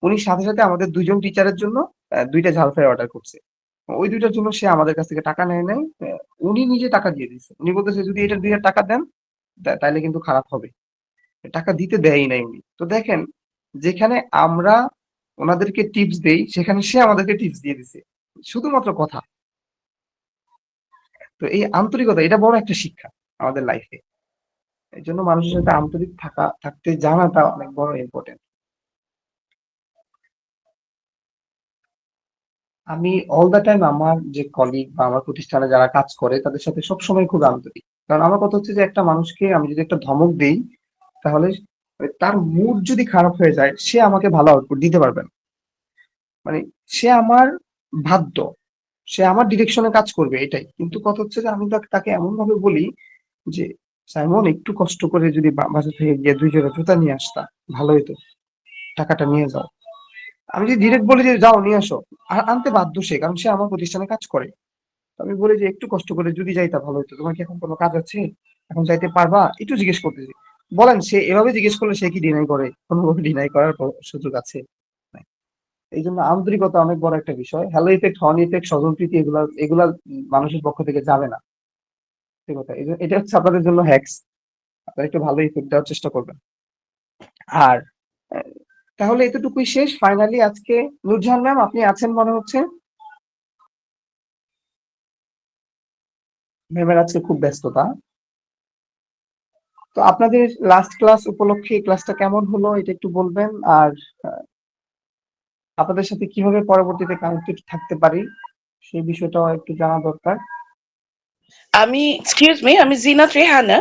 উনি সাথে সাথে আমাদের 2 জন টিচারের জন্য 2টা ঝাল ফ্রাই অর্ডার করছে। ওই 2টার জন্য সে আমাদের কাছ থেকে টাকা নেয় নাই, উনি নিজে টাকা দিয়ে দিচ্ছে। উনি বলতেছে যদি এটা 2 টাকা দেন তাইলে কিন্তু খারাপ হবে। টাকা দিতে দেয়ই নাই উনি। তো দেখেন, যেখানে আমরা ওনাদেরকে টিপস দেই সেখানে সে আমাদেরকে টিপস দিয়ে দিছে, শুধুমাত্র কথা। তো এই আন্তরিকতা, এটা বড় একটা শিক্ষা আমাদের লাইফে। এই জন্য মানুষের সাথে আন্তরিক থাকতে জানাটা অনেক বড় ইম্পর্টেন্ট। আমি অল দ্য টাইম আমার যে কলিগ বা আমার প্রতিষ্ঠানে যারা কাজ করে তাদের সাথে সবসময় খুব আন্তরিক। কারণ আমার কথা হচ্ছে যে একটা মানুষকে আমি যদি একটা ধমক দেই, তাহলে তার মুড যদি খারাপ হয়ে যায় সে আমাকে ভালো আউটপুট দিতে পারবে না। মানে সে আমার বাধ্য, সে আমার ডিরেকশনে কাজ করবে এটাই। কিন্তু কথা হচ্ছে যে আমি তাকে এমন ভাবে বলি যে, সাইমন একটু কষ্ট করে যদি বাসা থেকে গিয়ে 2 জোড়া জুতা নিয়ে আসতা ভালো হতো, টাকাটা নিয়ে যাও। আমি যদি ডিরেক্ট বলি যে যাও নিয়ে আসো, আনতে বাধ্য সে, কারণ সে আমার প্রতিষ্ঠানে কাজ করে। তো আমি বলি যে একটু কষ্ট করে যদি যাইতা ভালো হতো, তোমার কি এখন কোনো কাজ আছে, এখন যাইতে পারবা, একটু জিজ্ঞেস করতেছি। বলেন সে এভাবে জিজ্ঞেস করলে সে কি ডিনাই করে? কোনোভাবে ডিনাই করার সুযোগ আছে? নাই। এই জন্য আন্তরিকতা অনেক বড় একটা বিষয়। হ্যালো ইফেক্ট, হর্ন ইফেক্ট, স্বজনপ্রীতি, এগুলা এগুলা মানুষের পক্ষ থেকে যাবে না। ঠিক কথা। এটা হচ্ছে আপনাদের জন্য হ্যাক্স। আপনারা একটু ভালো ইফেক্ট দেওয়ার চেষ্টা করবেন। আর আহ, তাহলে এতটুকুই শেষ ফাইনালি আজকে। নূরজাহান ম্যাম আপনি আছেন মনে হচ্ছে, ম্যামের আজকে খুব ব্যস্ততা। তো আপনাদের লাস্ট ক্লাস উপলক্ষে এই ক্লাসটা কেমন হলো এটা একটু বলবেন। আর আহ, আপনাদের সাথে কিভাবে পরবর্তীতে কানেক্টেড থাকতে পারি সেই বিষয়টাও একটু জানা দরকার। আমি এক্সকিউজ মি, আমি জিনাত রেহানা।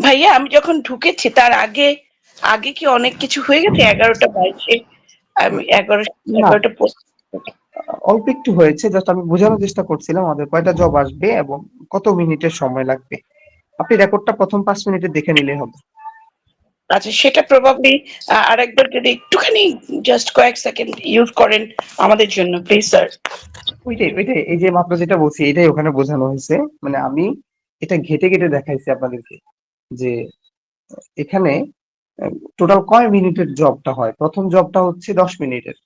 ভাইয়া আমি যখন ঢুকেছি তার আগে আগে কি অনেক কিছু হয়ে গেছে? 11টা 22-এ আমি না, 11টা পোস্ট। অল্প একটু হয়েছে, জাস্ট আমি বোঝানোর চেষ্টা করছিলাম আমাদের কয়টা জব আসবে এবং কত মিনিটের সময় লাগবে। আপনি রেকর্ডটা প্রথম 5 মিনিটে দেখে নিলে হবে। আচ্ছা, সেটা প্রবাবলি আরেকবার যদি একটুখানি জাস্ট কয়েক সেকেন্ড ইউজ করেন আমাদের জন্য প্লিজ স্যার। ওইটাই এই যে মাত্র যেটা বলছি এটাই ওখানে বোঝানো হয়েছে। মানে আমি এটা ঘেটে ঘেটে দেখাইছি আপনাদেরকে যে এখানে টোটাল কয় মিনিটের জবটা হয়। প্রথম জবটা হচ্ছে 10 মিনিটের,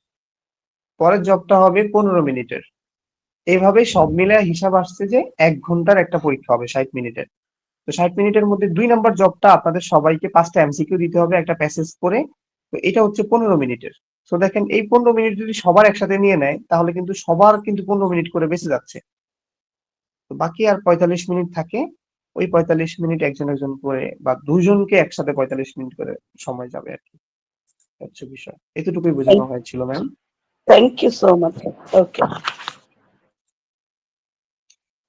পরের জবটা হবে 15 মিনিটের। এইভাবে সব মিলে হিসাব আসছে যে 1 ঘন্টার একটা পরীক্ষা হবে 60 মিনিটের। তো 60 মিনিটের মধ্যে 2 নম্বর জবটা আপনাদের সবাইকে 5টা এমসিকিউ দিতে হবে একটা প্যাসেজ করে। তো এটা হচ্ছে 15 মিনিটের। তো দেখেন এই 15 মিনিট যদি সবার একসাথে নিয়ে নেয় তাহলে কিন্তু সবার কিন্তু 15 মিনিট করে বেঁচে যাচ্ছে। তো বাকি আর 45 মিনিট থাকে। ওই 45 মিনিট একজন একজন করে বা দুজনকে একসাথে 45 মিনিট করে সময় যাবে আর কি, হচ্ছে বিষয়। এতটুকুই বোঝানো হয়েছিল ma'am. Thank you so much. Okay.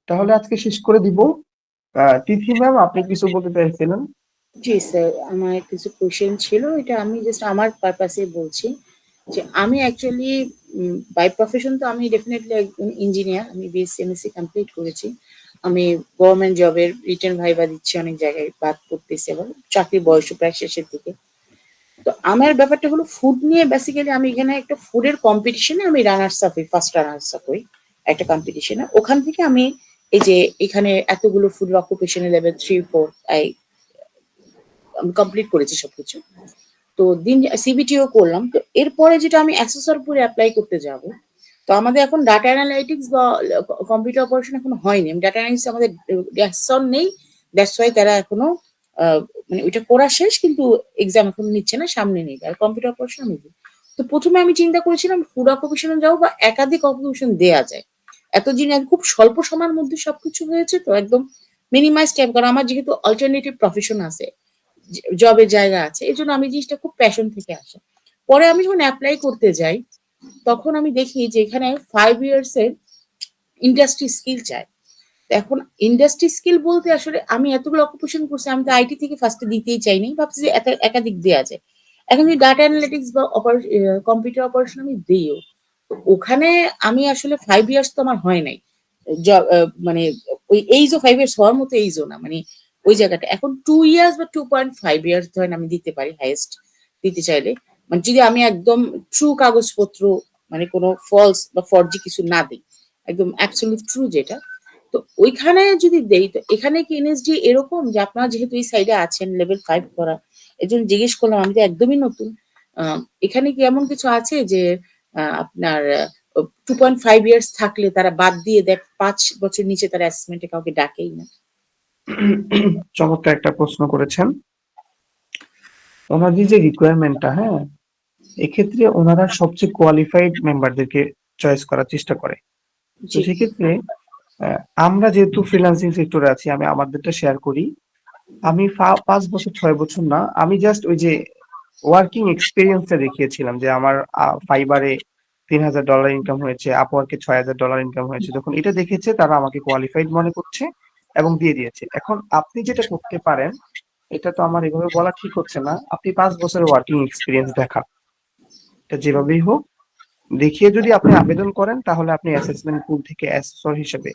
তাহলে আজকে শেষ করে দিব। তিথি ম্যাম আপনি কিছু বলতে চাইছিলেন? জি স্যার, আমার কিছু কোশ্চেন ছিল, এটা আমি জাস্ট আমার পারপাসে বলছি যে আমি অ্যাকচুয়ালি বাই প্রফেশন তো আমি ডেফিনেটলি একজন ইঞ্জিনিয়ার, আমি বিএসসি এমএসসি কমপ্লিট করেছি। আমি গভর্নমেন্ট জবের রিটেন ভাইবা দিচ্ছি, অনেক জায়গায় বাদ করতেছি, আবার চাকরির বয়স প্রায় শেষের দিকে। তো আমার ব্যাপারটা হলো ফুড নিয়ে, বেসিক্যালি আমি এখানে একটা ফুডের কম্পিটিশনে আমি রানার্স আপ হই, ফার্স্ট রানার্স আপ হই একটা কম্পিটিশনে। ওখান থেকে আমি এই যে এখানে এতগুলো ফুড অকুপেশনের লেভেল 3-4 আমি কমপ্লিট করেছি সবকিছু। তো দিন সিবিটিও করলাম। তো এরপরে যেটা আমি অ্যাসেসর পুরে অ্যাপ্লাই করতে যাব, তো আমাদের এখন ডাটা অ্যানালাইটিক্স বা কম্পিউটার অপারেশন এখন হয়নি। ডাটা অ্যানালিটিক্স আমাদের অ্যাসেসর নেই, দ্যাটস ওয়াই তারা এখনো মানে ওইটা করা শেষ, কিন্তু এক্সাম এখন নিচ্ছে না, সামনে নেই। আর কম্পিউটার অপারেশন আমি দিই। তো প্রথমে আমি চিন্তা করেছিলাম ফুড অকুপেশনে যাবো বা একাধিক অকুপেশন দেয়া যায়। এত জিনিস খুব স্বল্প সময়ের মধ্যে সবকিছু হয়েছে, তো একদম মিনিমাইজ টাইম, কারণ আমার যেহেতু অল্টারনেটিভ প্রফেশন আছে। জবের জায়গা আছে, এই জন্য আমি জিনিসটা খুব প্যাশন থেকে আসে। পরে আমি যখন অ্যাপ্লাই করতে যাই তখন আমি দেখি যে এখানে 5 ইয়ার্স এর ইন্ডাস্ট্রি স্কিল চায়। এখন ইন্ডাস্ট্রি স্কিল বলতে আসলে আমি এতগুলো অকুপেশন করছি, আমি তো আইটি থেকে ফার্স্টে দিতেই চাইনি, ভাবছি যে একাধিক দেওয়া যায়। এখন যদি ডাটা অ্যানালিটিক্স বা কম্পিউটার অপারেশন আমি দিইও, ওখানে আমি আসলে 5 ইয়ার্স তো আমার হয় নাই, মানে ওই এইজও 5 ইয়ার্স হওয়ার মতো এইজও না, মানে ওই জায়গাটা এখন 2 ইয়ার্স বা 2.5 ইয়ার্স ধরেন আমি দিতে পারি হাইয়েস্ট দিতে চাইলে, মানে যদি আমি একদম ট্রু কাগজপত্র, মানে কোনো ফলস বা ফর্জি কিছু না দিই, একদম অ্যাবসলিউট ট্রু যেটা। তো ওইখানে যদি দেই, তো এখানে কি এনএসডি এরকম যে আপনারা যেহেতু এই সাইডে আছেন লেভেল 5 করা, এর জন্য জিজ্ঞেস করলাম, আমি তো একদমই নতুন। এখানে কি এমন কিছু আছে যে আপনার 2.5 ইয়ার্স থাকলে তারা বাদ দিয়ে দেয়, 5 বছর নিচে তারা অ্যাসেসমেন্টে কাউকে ডাকেই না? চমৎকার একটা প্রশ্ন করেছেন। ওনাদের যে রিকোয়ারমেন্টটা, হ্যাঁ, এক্ষেত্রে ওনারা সবচেয়ে কোয়ালিফাইড মেম্বারদেরকে চয়েস করার চেষ্টা করে। তো জি। সেক্ষেত্রে আমরা যেহেতু ফ্রিল্যান্সিং সেক্টরে আছি, আমি আমাদেরটা শেয়ার করি। আমি 5 বছর 6 বছর না, আমি জাস্ট ওই যে ওয়ার্কিং এক্সপিরিয়েন্সটা দেখিয়েছিলাম যে আমার ফাইবারে $3,000 ইনকাম হয়েছে, আপওয়ার্কে $6,000 ইনকাম হয়েছে। যখন এটা দেখেছে তারা আমাকে কোয়ালিফাইড মনে করছে এবং দিয়ে দিয়েছে। এখন আপনি যেটা করতে পারেন, এটা তো আমার এভাবে বলা ঠিক হচ্ছে না, আপনি 5 বছরের ওয়ার্কিং এক্সপিরিয়েন্স দেখান, এটা যেভাবেই হোক দেখিয়ে যদি আপনি আবেদন করেন, তাহলে আপনি অ্যাসেসমেন্ট পুল থেকে অ্যাসেসর হিসেবে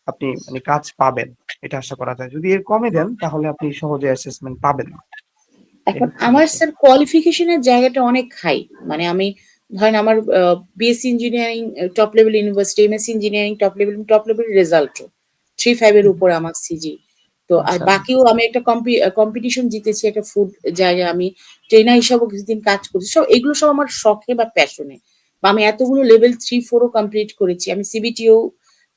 আপনি মানে কাজ পাবেন, এটা আশা করা যায়। যদি এর কমে দেন তাহলে আপনি সহজে অ্যাসেসমেন্ট পাবেন না। এখন আমার স্যার কোয়ালিফিকেশনের জায়গাটা অনেক হাই, মানে আমি ধরেন আমার BSc engineering top level university, MSc engineering top level রেজাল্টও 3.5 এর উপর আমার সিজি। তো আর আচ্ছা। বাকিও আমি একটা কম্পিটিশন জিতেছি একটা ফুড জায়গায়, আমি ট্রেনার হিসাবেও কিছুদিন কাজ করছি। সব এগুলো সব আমার শখে বা প্যাশনে, বা আমি এতগুলো লেভেল 3-4ও কমপ্লিট করেছি, আমি সিবিটিও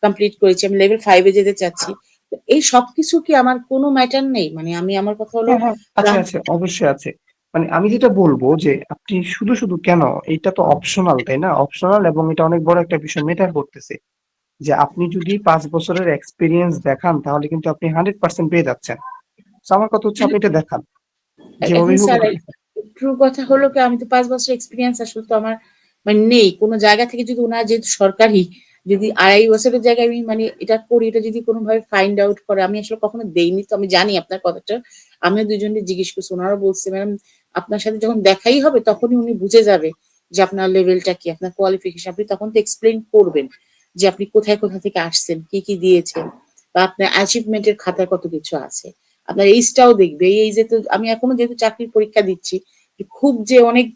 কমপ্লিট করেছি, আমি লেভেল 5-এ যেতে চাচ্ছি। তো এই সবকিছু কি আমার কোনো ম্যাটার নেই? মানে আমি আমার কথা হলো হ্যাঁ, হ্যাঁ, আছে, আছে, অবশ্যই আছে। মানে আমি যেটা বলবো যে আপনি শুধু শুধু কেন, এটা তো অপশনাল, তাই না? অপশনাল, এবং এটা অনেক বড় একটা বিষয় ম্যাটার করতেছে যে আপনি যদি 5 বছরের এক্সপিরিয়েন্স দেখান তাহলে কিন্তু আপনি 100% পেয়ে যাচ্ছেন। তো আমার কথা হচ্ছে আপনি এটা দেখান, এখন যেভাবেই হোক স্যার আপনি। ট্রু কথা হলো কি, আমি তো 5 বছর এক্সপিরিয়েন্স আসলে তো আমার মানে নেই কোনো জায়গা থেকে। যদি ওনারা যেহেতু সরকারি, যদি 2.5 বছরের জায়গায় আমি মানে এটা করি, এটা যদি কোনোভাবে ফাইন্ড আউট করে, আমি আসলে কখনো দেইনি, তো আমি জানি আপনার কথাটা। আমিও দুজনকে জিজ্ঞেস করছি, ওনারা বলছে ম্যাডাম আপনার সাথে যখন দেখাই হবে তখনই উনি বুঝে যাবে যে আপনার লেভেলটা কি, আপনার কোয়ালিফিকেশন। আপনি তখন তো এক্সপ্লেইন করবেন যে আপনি কোথায় কোথা থেকে আসছেন, কি কি দিয়েছেন, বা আপনার অ্যাচিভমেন্টের খাতায় কত কিছু আছে। আপনার এইজটাও দেখবে, এই এইজে তো আমি এখনো যেহেতু চাকরির পরীক্ষা দিচ্ছি, খুব যে অনেক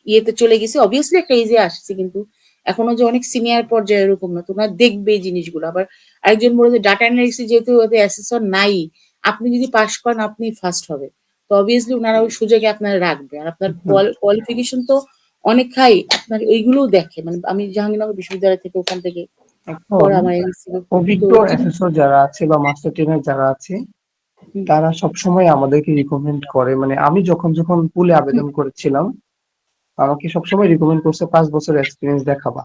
ইয়েতে চলে গেছি, অবভিয়াসলি একটা এজে আসছি, কিন্তু এখনো যে অনেক সিনিয়র পর্যায়ে এরকম না। তোমরা দেখবে এই জিনিসগুলো। আবার আরেকজন বলে যে ডাটা অ্যানালিস্ট যেহেতু ওদের অ্যাসেসর নাই, আপনি যদি পাস করেন আপনি ফার্স্ট হবে, তো অবভিয়াসলি ওনারা ওই সুযোগে আপনারা রাখবে। আর আপনার হুম, কোয়ালিফিকেশন তো অনেক হাই, আপনার ওইগুলোও দেখে। মানে আমি জাহাঙ্গীরনগর বিশ্ববিদ্যালয় থেকে ওখান থেকে এখন পড়া আমার এমএসসি। তো অভিজ্ঞ অ্যাসেসর যারা আছে বা মাস্টার ট্রেনার যারা আছে, হুম, তারা সবসময় আমাদেরকে রিকমেন্ড করে। মানে আমি যখন যখন পুলে আবেদন করেছিলাম, আমাকে সবসময় রিকমেন্ড করছে 5 বছরের এক্সপিরিয়েন্স দেখাবা,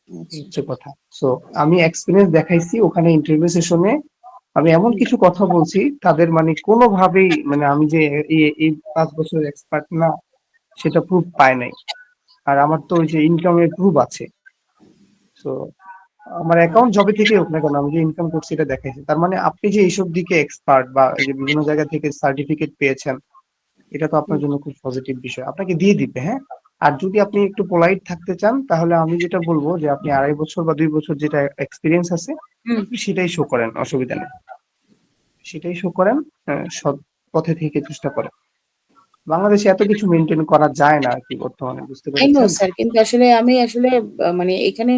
এই আচ্ছা, হচ্ছে কথা। সো আমি এক্সপিরিয়েন্স দেখাইছি ওখানে ইন্টারভিউ সেশনে। আমি এমন হুম, কিছু কথা বলছি তাদের মানে কোনোভাবেই মানে আমি যে এই 5 বছরের এক্সপার্ট না, সেটা প্রুফ পায় নাই। আর আমার তো ওই যে ইনকামের প্রুফ আছে। তো আমার অ্যাকাউন্ট জবে থেকে হোক না কেন, আমি যে ইনকাম করছি এটা দেখাইছে। তার মানে আপনি যে এইসব দিকে এক্সপার্ট বা এই যে বিভিন্ন জায়গা থেকে সার্টিফিকেট পেয়েছেন, এটা তো আপনার হুম, জন্য খুব পজিটিভ বিষয়, আপনাকে দিয়ে দিবে। হ্যাঁ, আর যদি আপনি একটু পোলাইট থাকতে চান, তাহলে আমি যেটা বলবো যে আপনি 2.5 বছর বা 2 বছর যেটা এক্সপিরিয়েন্স আছে, হুম। আপনি সেটাই শো করেন, অসুবিধা নেই। সেটাই শো করেন, সৎ পথে থেকে চেষ্টা করেন। বাংলাদেশে এত কিছু মেনটেন করা যায় না আর কি বর্তমানে, বুঝতে আই নো পেরেছেন? স্যার, কিন্তু আসলে আমি আসলে মানে এখানে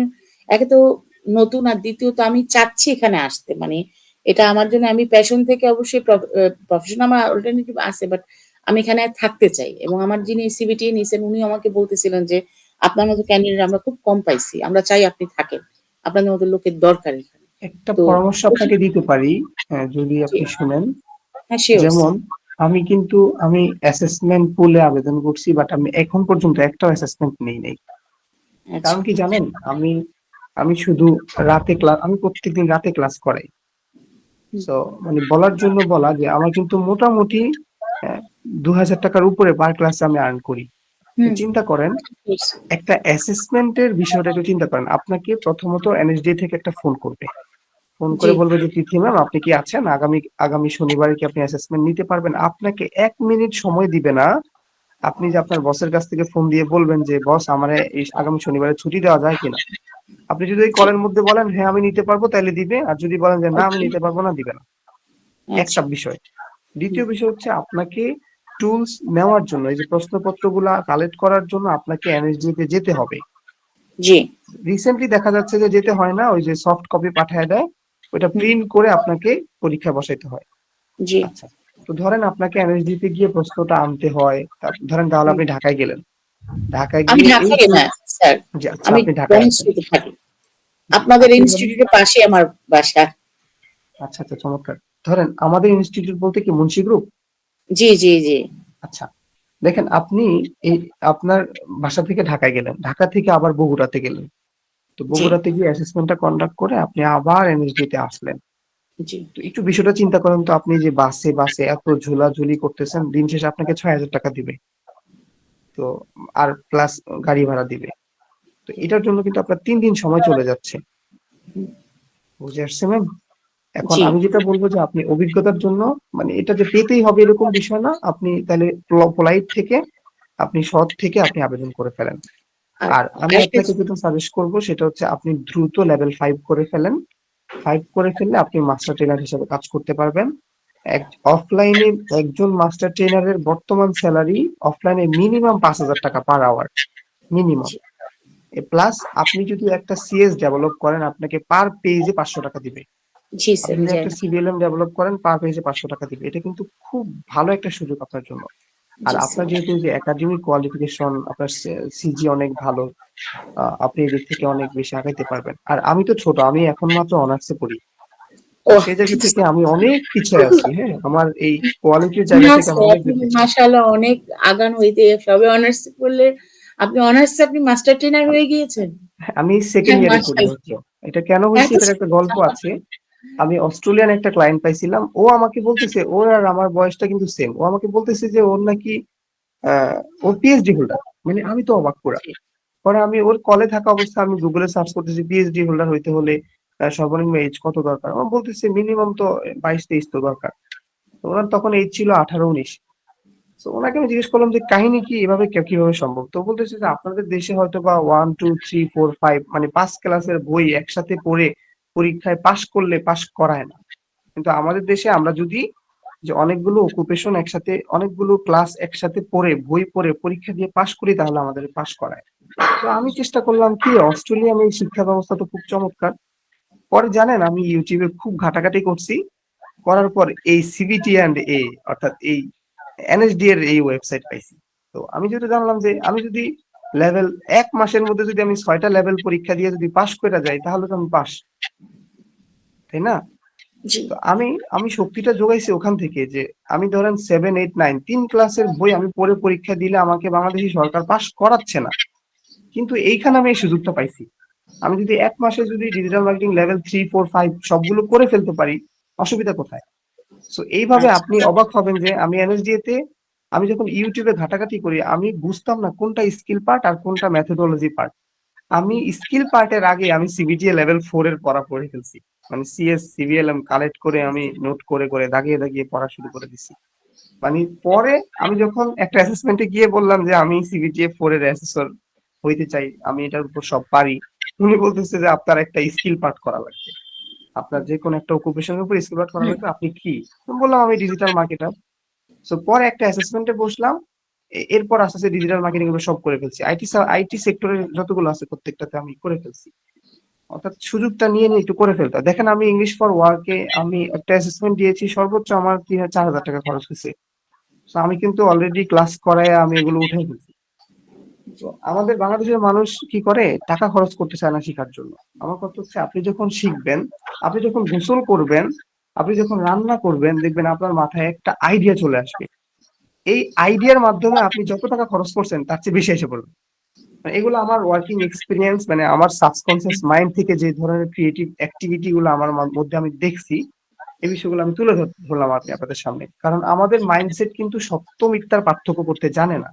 একে তো নতুন, আর দ্বিতীয়ত আমি চাচ্ছি এখানে আসতে, মানে এটা আমার জন্য, আমি প্যাশন থেকে অবশ্যই প্রফেশন আমার অল্টারনেটিভ আছে, বাট আমি এখানে থাকতে চাই। এবং আমার যিনি সিবিটি নিয়েছেন উনি আমাকে বলতেছিলেন যে আপনার মতো ক্যান্ডিডেট আমরা খুব কম পাইছি, আমরা চাই আপনি থাকেন, আপনাদের মতো লোকের দরকার এখানে। একটা তো পরামর্শ আপনাকে দিতে পারি, যদি জি, আপনি শুনেন। হ্যাঁ শিওর যেমন স্যার। আমি অ্যাসেসমেন্ট পুলে আবেদন করছি, বাট আমি এখন পর্যন্ত একটাও অ্যাসেসমেন্ট নেই নাই। আচ্ছা, কারণ কি জানেন, আমি আমি শুধু আমি প্রত্যেকদিন রাতে ক্লাস করাই। হুম, সো মানে বলার জন্য বলা যে আমার কিন্তু মোটামুটি 2,000 টাকার উপরে পার ক্লাসে আমি আর্ন করি। তো চিন্তা করেন একটা অ্যাসেসমেন্টের বিষয়টা একটু চিন্তা করেন। আপনাকে প্রথমত এনএসডি থেকে একটা ফোন করবে। ফোন করে জি বলবে যে তিথি ম্যাম আপনি কি আছেন? আগামী শনিবারে কি আপনি অ্যাসেসমেন্ট নিতে পারবেন? আপনাকে 1 মিনিট সময় দিবে না। আপনি যে আপনার বসের কাছ থেকে ফোন দিয়ে বলবেন যে বস আমারে এই আগামী শনিবারে ছুটি দেওয়া যায় কিনা? আপনি যদি এই জি কলের মধ্যে বলেন হ্যাঁ আমি নিতে পারবো তাহলে দিবে, আর যদি বলেন যে না আমি ওকে নিতে পারবো না, দিবে না। একটা আচ্ছা বিষয়। দ্বিতীয় বিষয় হচ্ছে আপনাকে টুলস নেওয়ার জন্য, এই যে প্রশ্নপত্রগুলা কালেক্ট করার জন্য আপনাকে এনএসডি তে যেতে হবে। জি রিসেন্টলি দেখা যাচ্ছে যে যেতে হয় না, ওই যে সফট কপি পাঠায় দেয়, ওইটা হুম, প্রিন্ট করে আপনাকে পরীক্ষা বসাইতে হয়। জি আচ্ছা, তো ধরেন আপনাকে এনএসডি তে গিয়ে প্রশ্নটা আনতে হয়, ধরেন তাহলে হুম। আপনি ঢাকায় গেলেন, ঢাকায় আমি গিয়ে এই ঢাকায় না স্যার, যে আচ্ছা আমি আপনি ঢাকায় আছেন, বনশ্রীতে থাকি। জি আপনাদের আপনি ধরেন ইনস্টিটিউটের পাশে আমার বাসা। আচ্ছা আচ্ছা চমৎকার। ধরেন আমাদের ইনস্টিটিউট বলতে কি মুন্সি গ্রুপ। জি জি জি আচ্ছা, দেখেন আপনি এই আপনার বাসা থেকে ঢাকায় গেলেন, ঢাকা থেকে আবার বগুড়াতে গেলেন, তো জি বগুড়াতে গিয়ে অ্যাসেসমেন্টটা কন্ডাক্ট করে আপনি আবার এনএসডি তে আসলেন। জি তো একটু বিষয়টা চিন্তা করেন তো, আপনি যে বাসে বাসে এত ঝোলাঝুলি করতেছেন, দিন শেষে আপনাকে 6,000 টাকা দিবে, তো আর প্লাস গাড়ি ভাড়া দিবে। তো এটার জন্য কিন্তু আপনার 3 দিন সময় চলে যাচ্ছে। বুঝে আসছে ম্যাম? এখন জি আমি যেটা বলবো যে আপনি অভিজ্ঞতার জন্য, মানে এটা যে পেতেই হবে এরকম বিষয় না, আপনি তাহলে পোলাইট থেকে, আপনি সৎ থেকে আপনি আবেদন করে ফেলেন। আর আর আমি আরেকটা আপনাকে যেটা সাজেস্ট করব সেটা হচ্ছে আপনি দ্রুত লেভেল 5 করে ফেলেন। 5 করে ফেললে আপনি মাস্টার ট্রেনার হিসেবে কাজ করতে পারবেন। অফলাইনে একজন মাস্টার ট্রেনারের বর্তমান স্যালারি অফলাইনে মিনিমাম 5,000 টাকা পার আওয়ার, মিনিমাম। জি প্লাস আপনি যদি একটা সিএস ডেভেলপ করেন আপনাকে পার পেজে 500 টাকা দিবে। জি আপনি স্যার যদি একটা জানি। সিভিএলএম ডেভেলপ করেন পার পেজে 500 টাকা দিবে। এটা কিন্তু খুব ভালো একটা সুযোগ আপনার জন্য। আর জি আপনার স্যার যেহেতু যে একাডেমিক কোয়ালিফিকেশন, আপনার সিজি অনেক ভালো, আপনি এদিক থেকে অনেক বেশি আগাইতে পারবেন। আর আমি তো ছোট, আমি এখন মাত্র অনার্সে পড়ি। তো ও সেই জায়গা থেকে আমি অনেক পিছিয়ে আছি। হ্যাঁ, আমার এই কোয়ালিটির জায়গা না থেকে আমি স্যার, অনেক আপনি পিছিয়ে। মাশাআল্লাহ অনেক আগান হইতে, সবে অনার্স করলে আপনি অনার্সে আপনি মাস্টার ট্রেনার হয়ে গিয়েছেন। আমি সেকেন্ড হ্যাঁ ইয়ারে পড়ি মাশাআল্লাহ। মাত্র। এটা কেন হয়েছে এটার একটা গল্প আচ্ছা আছে। আমি অস্ট্রেলিয়ান একটা ক্লায়েন্ট পাইছিলাম, ও আমাকে বলতেছে, ওর আর আমার বয়সটা কিন্তু সেম, ও আমাকে বলতেছে যে ওর নাকি আহ, ওর পিএইচডি হোল্ডার। মানে আমি তো অবাক পুরা। জি পরে আমি ওর কলে থাকা অবস্থায় আমি গুগলে সার্চ করতেছি পিএইচডি হোল্ডার হইতে হলে সর্বনিম্ন এজ কত দরকার, আমার বলতেছে মিনিমাম তো 22-23 তো দরকার। তো ওনার তখন এজ ছিল 18-19। তো ওনাকে আমি জিজ্ঞেস করলাম যে কাহিনী কি, এভাবে কিভাবে সম্ভব? তো বলতেছে যে আপনাদের দেশে হয়তো বা 1 2 3 4 5 মানে 5 ক্লাসের বই একসাথে পড়ে পরীক্ষায় পাশ করলে পাশ করায় না, কিন্তু আমাদের দেশে আমরা যদি যে অনেকগুলো অকুপেশন একসাথে, অনেকগুলো ক্লাস একসাথে পড়ে বই পড়ে পরীক্ষা দিয়ে পাশ করি তাহলে আমাদের পাশ করায়। তো আমি চেষ্টা করলাম কি অস্ট্রেলিয়ান এই শিক্ষা ব্যবস্থা তো খুব চমৎকার। পরে জানেন আমি ইউটিউবে খুব ঘাটাঘাটি করছি, করার পর এই সিবিটি অ্যান্ড এ, অর্থাৎ এই এনএসডি এর এই ওয়েবসাইট পাইছি। তো আমি যেটা জানলাম যে আমি যদি লেভেল 1 মাসের মধ্যে যদি আমি 6টা লেভেল পরীক্ষা দিয়ে যদি পাশ করে যাই তাহলে তো আমি পাস, তাই না? জি তো আমি আমি শক্তিটা যোগাইছি ওখান থেকে যে আমি ধরেন 7 8 9 3 ক্লাসের বই আমি পড়ে পরীক্ষা দিলে আমাকে বাংলাদেশি সরকার পাস করাচ্ছে না, কিন্তু এইখানে আমি এই সুযোগটা পাইছি। আমি যদি 1 মাসে যদি ডিজিটাল মার্কেটিং লেভেল 3 4 5 সবগুলো করে ফেলতে পারি, অসুবিধা কোথায়? সো এইভাবে আচ্ছা আপনি অবাক হবেন যে আমি এনএসডিএ তে আমি যখন ইউটিউবে ঘাটাঘাটি করি আমি বুঝতাম না কোনটা স্কিল পার্ট আর কোনটা মেথোডোলজি পার্ট। আমি স্কিল পার্টের আগে আমি সিবিটিএ লেভেল 4 এর পড়া পড়ে ফেলছি। মানে সিএস সিভিএলএম কালেক্ট করে আমি নোট করে করে দাগিয়ে দাগিয়ে পড়া শুরু করে দিছি। মানে পরে আমি যখন একটা অ্যাসেসমেন্টে গিয়ে বললাম যে আমি সিবিটিএ 4 এর অ্যাসেসর হইতে চাই, আমি এটার উপর সব পারি, উনি বলতেছে যে আপনার একটা স্কিল পার্ট করা লাগবে, আপনার যে কোনো একটা অকুপেশনের উপর স্কিল পার্ট করা হুম লাগবে, আপনি কি? আমি বললাম আমি ডিজিটাল মার্কেটার। সো পরে একটা অ্যাসেসমেন্টে বসলাম, এরপর আস্তে আস্তে ডিজিটাল মার্কেটিং গুলো সব করে ফেলছি, আইটি সেক্টরের যতগুলো আছে প্রত্যেকটাতে আমি করে ফেলছি। অর্থাৎ সুযোগটা নিয়ে নিয়ে একটু করে ফেলতে হয়। দেখেন আমি ইংলিশ ফর ওয়ার্কে আমি একটা অ্যাসেসমেন্ট দিয়েছি, সর্বোচ্চ আমার 4,000 টাকা খরচ হয়েছে। তো আমি কিন্তু অলরেডি ক্লাস করায় আমি এগুলো উঠে ফেলছি। তো আমাদের বাংলাদেশের মানুষ কি করে, টাকা খরচ করতে চায় না শিখার জন্য। আমার কথা হচ্ছে আপনি যখন শিখবেন, আপনি যখন গোসল করবেন, আপনি যখন রান্না করবেন, দেখবেন আপনার মাথায় একটা আইডিয়া চলে আসবে। এই আইডিয়ার মাধ্যমে আপনি যত টাকা খরচ করছেন তার চেয়ে বেশি এসে পড়বে। মানে এগুলো আমার ওয়ার্কিং এক্সপিরিয়েন্স, মানে আমার সাবকনসিয়াস মাইন্ড থেকে যে ধরনের ক্রিয়েটিভ অ্যাক্টিভিটি গুলো আমার মধ্যে আমি দেখছি, এই বিষয়গুলো আমি তুলে ধরলাম আপনি আপনাদের সামনে, কারণ আমাদের মাইন্ডসেট কিন্তু সত্য মিথ্যার পার্থক্য করতে জানে না।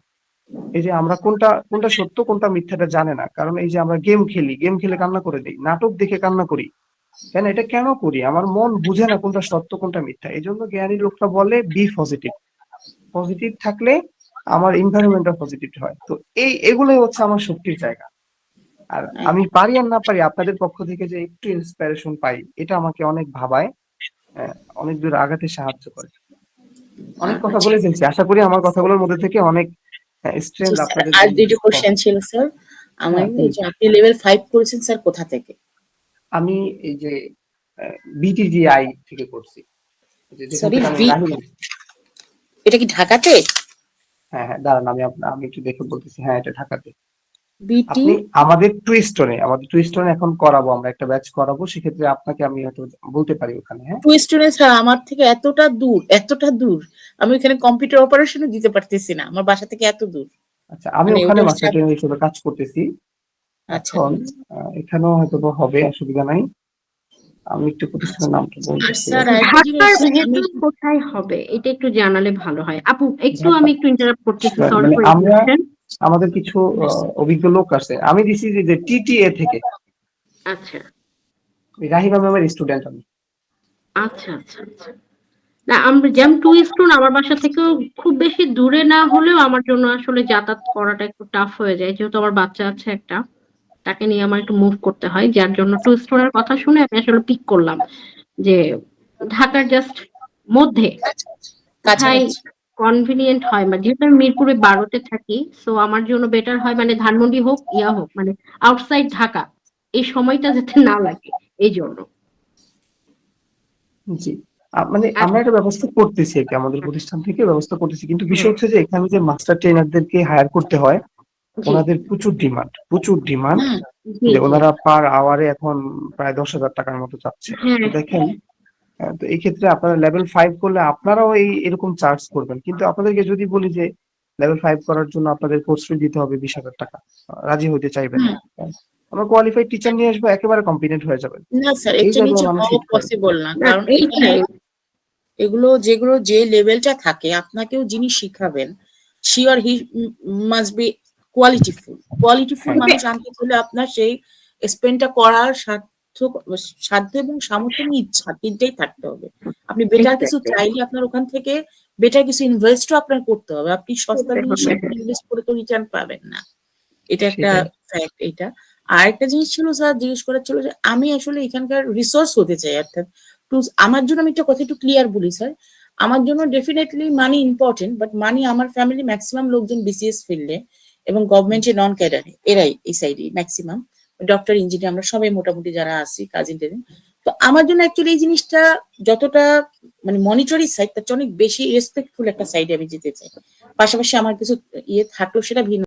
এই যে আমরা কোনটা কোনটা সত্য কোনটা মিথ্যাটা জানে না, কারণ এই যে আমরা গেম খেলে কান্না করে দিই, নাটক দেখে কান্না করি, কেন এটা কেন করি? আমার মন বুঝে না কোনটা সত্য কোনটা মিথ্যা। এই জন্য জ্ঞানী লোকটা বলে বি পজিটিভ, পজিটিভ থাকলে আমার এনভায়রনমেন্টটা পজিটিভ হয়। তো এগুলোই হচ্ছে আমার শক্তির জায়গা। আর আমি পারি আর না পারি আপনাদের পক্ষ থেকে যে একটু ইন্সপিরেশন পাই, এটা আমাকে অনেক ভাবায়, অনেক দূর আগাতে সাহায্য করে। অনেক কথা আচ্ছা বলে ফেলছি, আশা করি আমার কথাগুলোর মধ্যে থেকে অনেক স্ট্রেংথ স্যার, আপনাদের আর জন্য দুটো পাবো। কোশ্চেন ছিল স্যার আমার, হ্যাঁ এই please। যে আপনি লেভেল 5 করেছেন স্যার কোথা থেকে? আমি এই যে বিটিজিআই থেকে করছি, যেখান সরি, থেকে আমি রাহিলা। এটা কি ঢাকাতে? হ্যাঁ হ্যাঁ, দাঁড়ান আমি একটু দেখে বলতেছি। হ্যাঁ, এটা ঢাকাতে। বিটি আপনি আমাদের টুইস্টনে এখন করাবো, আমরা একটা ব্যাচ করাবো, সেক্ষেত্রে আপনাকে আমি হয়তো বলতে পারি ওখানে। হ্যাঁ টু স্টুডেন্ট স্যার আমার থেকে এতটা দূর আমি ওখানে কম্পিউটার অপারেশনও দিতে পারতেছি না, আমার বাসা থেকে এত দূর। আচ্ছা, আমি মানে ওখানে ওটার মাস্টার ট্রেনার হিসেবে কাজ করতেছি আচ্ছা। এখন। এখানেও হয়তো বা হবে, অসুবিধা নাই। আমি একটু প্রতিষ্ঠানের নামটা আর বলতেছি। স্যার আরেকটা ঢাকার জিনিস আমি ভেতর কোথায় হবে এটা একটু জানালে ভালো হয় আপু। একটু ঢাকা, আমি একটু ইন্টারাপ্ট করতেছি, সরি মানে ফর আমরা ইন্টারাপশন। আমাদের কিছু অভিজ্ঞ লোক আছে, আমি দিছি যে টিটিএ থেকে, আচ্ছা ওই রাহিমা ম্যামের স্টুডেন্ট আমি। আচ্ছা আচ্ছা আচ্ছা। না আমরা যেমন টু স্টোন আমার বাসা থেকেও খুব বেশি দূরে না হলেও আমার জন্য আসলে যাতায়াত করাটা একটু টাফ হয়ে যায়, যেহেতু আমার বাচ্চা আছে একটা, তাকে নিয়ে আমার একটু মুভ করতে হয়, যার জন্য টু স্টোনের কথা শুনে আমি আসলে পিক করলাম যে ঢাকার জাস্ট মধ্যে কোথায় কাছাকাছি। কনভিনিয়েন্ট হয়, মানে যেহেতু আমি মিরপুরে 12-তে থাকি, সো আমার জন্য বেটার হয় মানে ধানমন্ডি হোক ইয়া হোক, মানে আউটসাইড ঢাকা, এই সময়টা যাতে না লাগে এই জন্য। জি, মানে আমরা একটা ব্যবস্থা করতেছি আর কি, আমাদের প্রতিষ্ঠান থেকে ব্যবস্থা করতেছি, কিন্তু বিষয় হচ্ছে যে এখানে যে মাস্টার ট্রেনারদেরকে হায়ার করতে হয়, জি ওনাদের প্রচুর ডিমান্ড, হুম। জি যে জি ওনারা পার আওয়ারে এখন প্রায় 10,000 টাকার মতো চাচ্ছে। তো হ্যাঁ দেখেন, তো এই ক্ষেত্রে আপনারা লেভেল 5 করলে আপনারাও এরকম চার্জ করবেন, কিন্তু আপনাদেরকে যদি বলি যে লেভেল 5 করার জন্য আপনাদের কোর্স ফি দিতে হবে 20,000 টাকা, রাজি হইতে চাইবেন হুম। না। আমরা কোয়ালিফাইড টিচার নিয়ে আসবো, একেবারে কম্পিটেন্ট হয়ে যাবেন। না স্যার, এই এর জায়গায় নিচে মানুষ হওয়া হিট করে। পসিবল না, না কারণ এখানে এইটাই যেগুলো যে লেভেলটা থাকে আপনাকেও যিনি শিখাবেন sure he must be qualityful হ্যাঁ মানুষ আনতে হলে আপনার সেই স্পেন্ডটা করার সাধ্য এবং সামর্থ্য এবং ইচ্ছা তিনটেই থাকতে হবে। আপনি বেটার কিছু এক্স্যাক্টলি চাইলে আপনার ওখান থেকে বেটার কিছু ইনভেস্টও আপনার করতে হবে। আপনি সস্তা করতে জিনিসে হবে। ইনভেস্ট করে তো রিটার্ন পাবেন না, এটা একটা সেটাই। ফ্যাক্ট। এটা আর একটা জিনিস ছিল স্যার, জিজ্ঞেস করার ছিল যে আমি আসলে এখানকার রিসোর্স হতে চাই, অর্থাৎ আমার জন্য আমি একটা কথা একটু ক্লিয়ার বলি স্যার, আমার জন্য ডেফিনেটলি মানি ইম্পর্টেন্ট, বাট মানি আমার ফ্যামিলি ম্যাক্সিমাম লোকজন বিসিএস ফিল্ডে এবং গভর্নমেন্টে নন ক্যাডারে, এরাই এই সাইডে ম্যাক্সিমাম ডক্টর ইঞ্জিনিয়ার আমরা সবাই মোটামুটি যারা আছি কাজ ইন্টারভিউ। তো আমার জন্য অ্যাকচুয়ালি এই জিনিসটা যতটা মানে মনিটরি সাইড, তার চেয়ে অনেক বেশি রেসপেক্টফুল একটা সাইডে আমি যেতে চাই। পাশাপাশি আমার কিছু থাকলেও সেটা ভিন্ন।